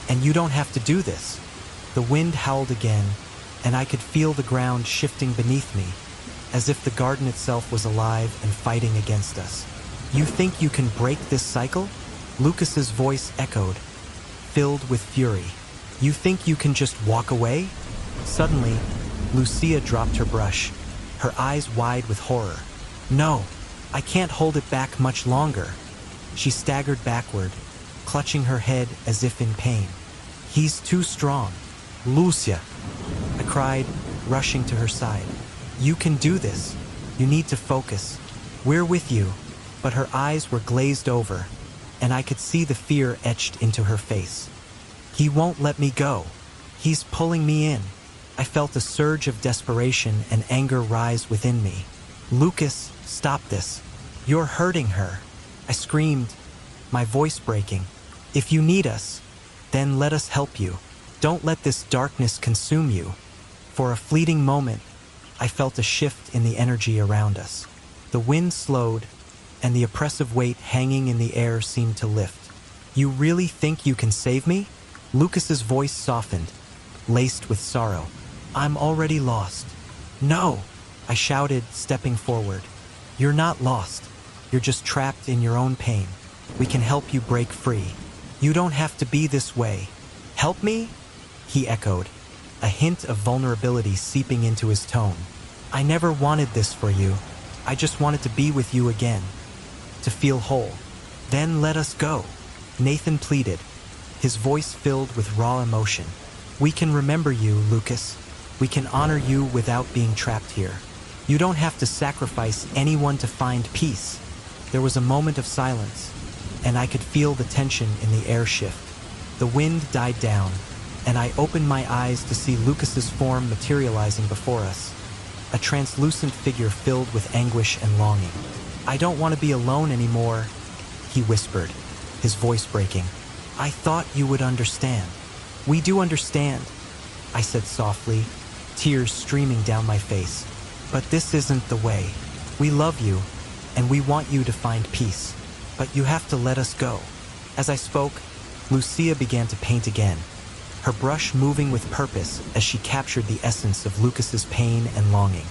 and you don't have to do this. The wind howled again, and I could feel the ground shifting beneath me, as if the garden itself was alive and fighting against us. You think you can break this cycle? Lucas's voice echoed, filled with fury. You think you can just walk away? Suddenly, Lucia dropped her brush, her eyes wide with horror. No, I can't hold it back much longer. She staggered backward, clutching her head as if in pain. He's too strong. Lucia, I cried, rushing to her side. You can do this. You need to focus. "We're with you," but her eyes were glazed over, and I could see the fear etched into her face. "He won't let me go. He's pulling me in." I felt a surge of desperation and anger rise within me. "Lucas, stop this. You're hurting her," I screamed, my voice breaking. "If you need us, then let us help you. Don't let this darkness consume you." For a fleeting moment, I felt a shift in the energy around us. The wind slowed, and the oppressive weight hanging in the air seemed to lift. "You really think you can save me?" Lucas's voice softened, laced with sorrow. "I'm already lost." "No!" I shouted, stepping forward. "You're not lost. You're just trapped in your own pain. We can help you break free. You don't have to be this way." "Help me?" he echoed, a hint of vulnerability seeping into his tone. "I never wanted this for you. I just wanted to be with you again, to feel whole." "Then let us go," Nathan pleaded, his voice filled with raw emotion. "We can remember you, Lucas. We can honor you without being trapped here. You don't have to sacrifice anyone to find peace." There was a moment of silence, and I could feel the tension in the air shift. The wind died down, and I opened my eyes to see Lucas's form materializing before us, a translucent figure filled with anguish and longing. "I don't want to be alone anymore," he whispered, his voice breaking. "I thought you would understand." "We do understand," I said softly, tears streaming down my face. "But this isn't the way. We love you, and we want you to find peace. But you have to let us go." As I spoke, Lucia began to paint again, her brush moving with purpose as she captured the essence of Lucas's pain and longing.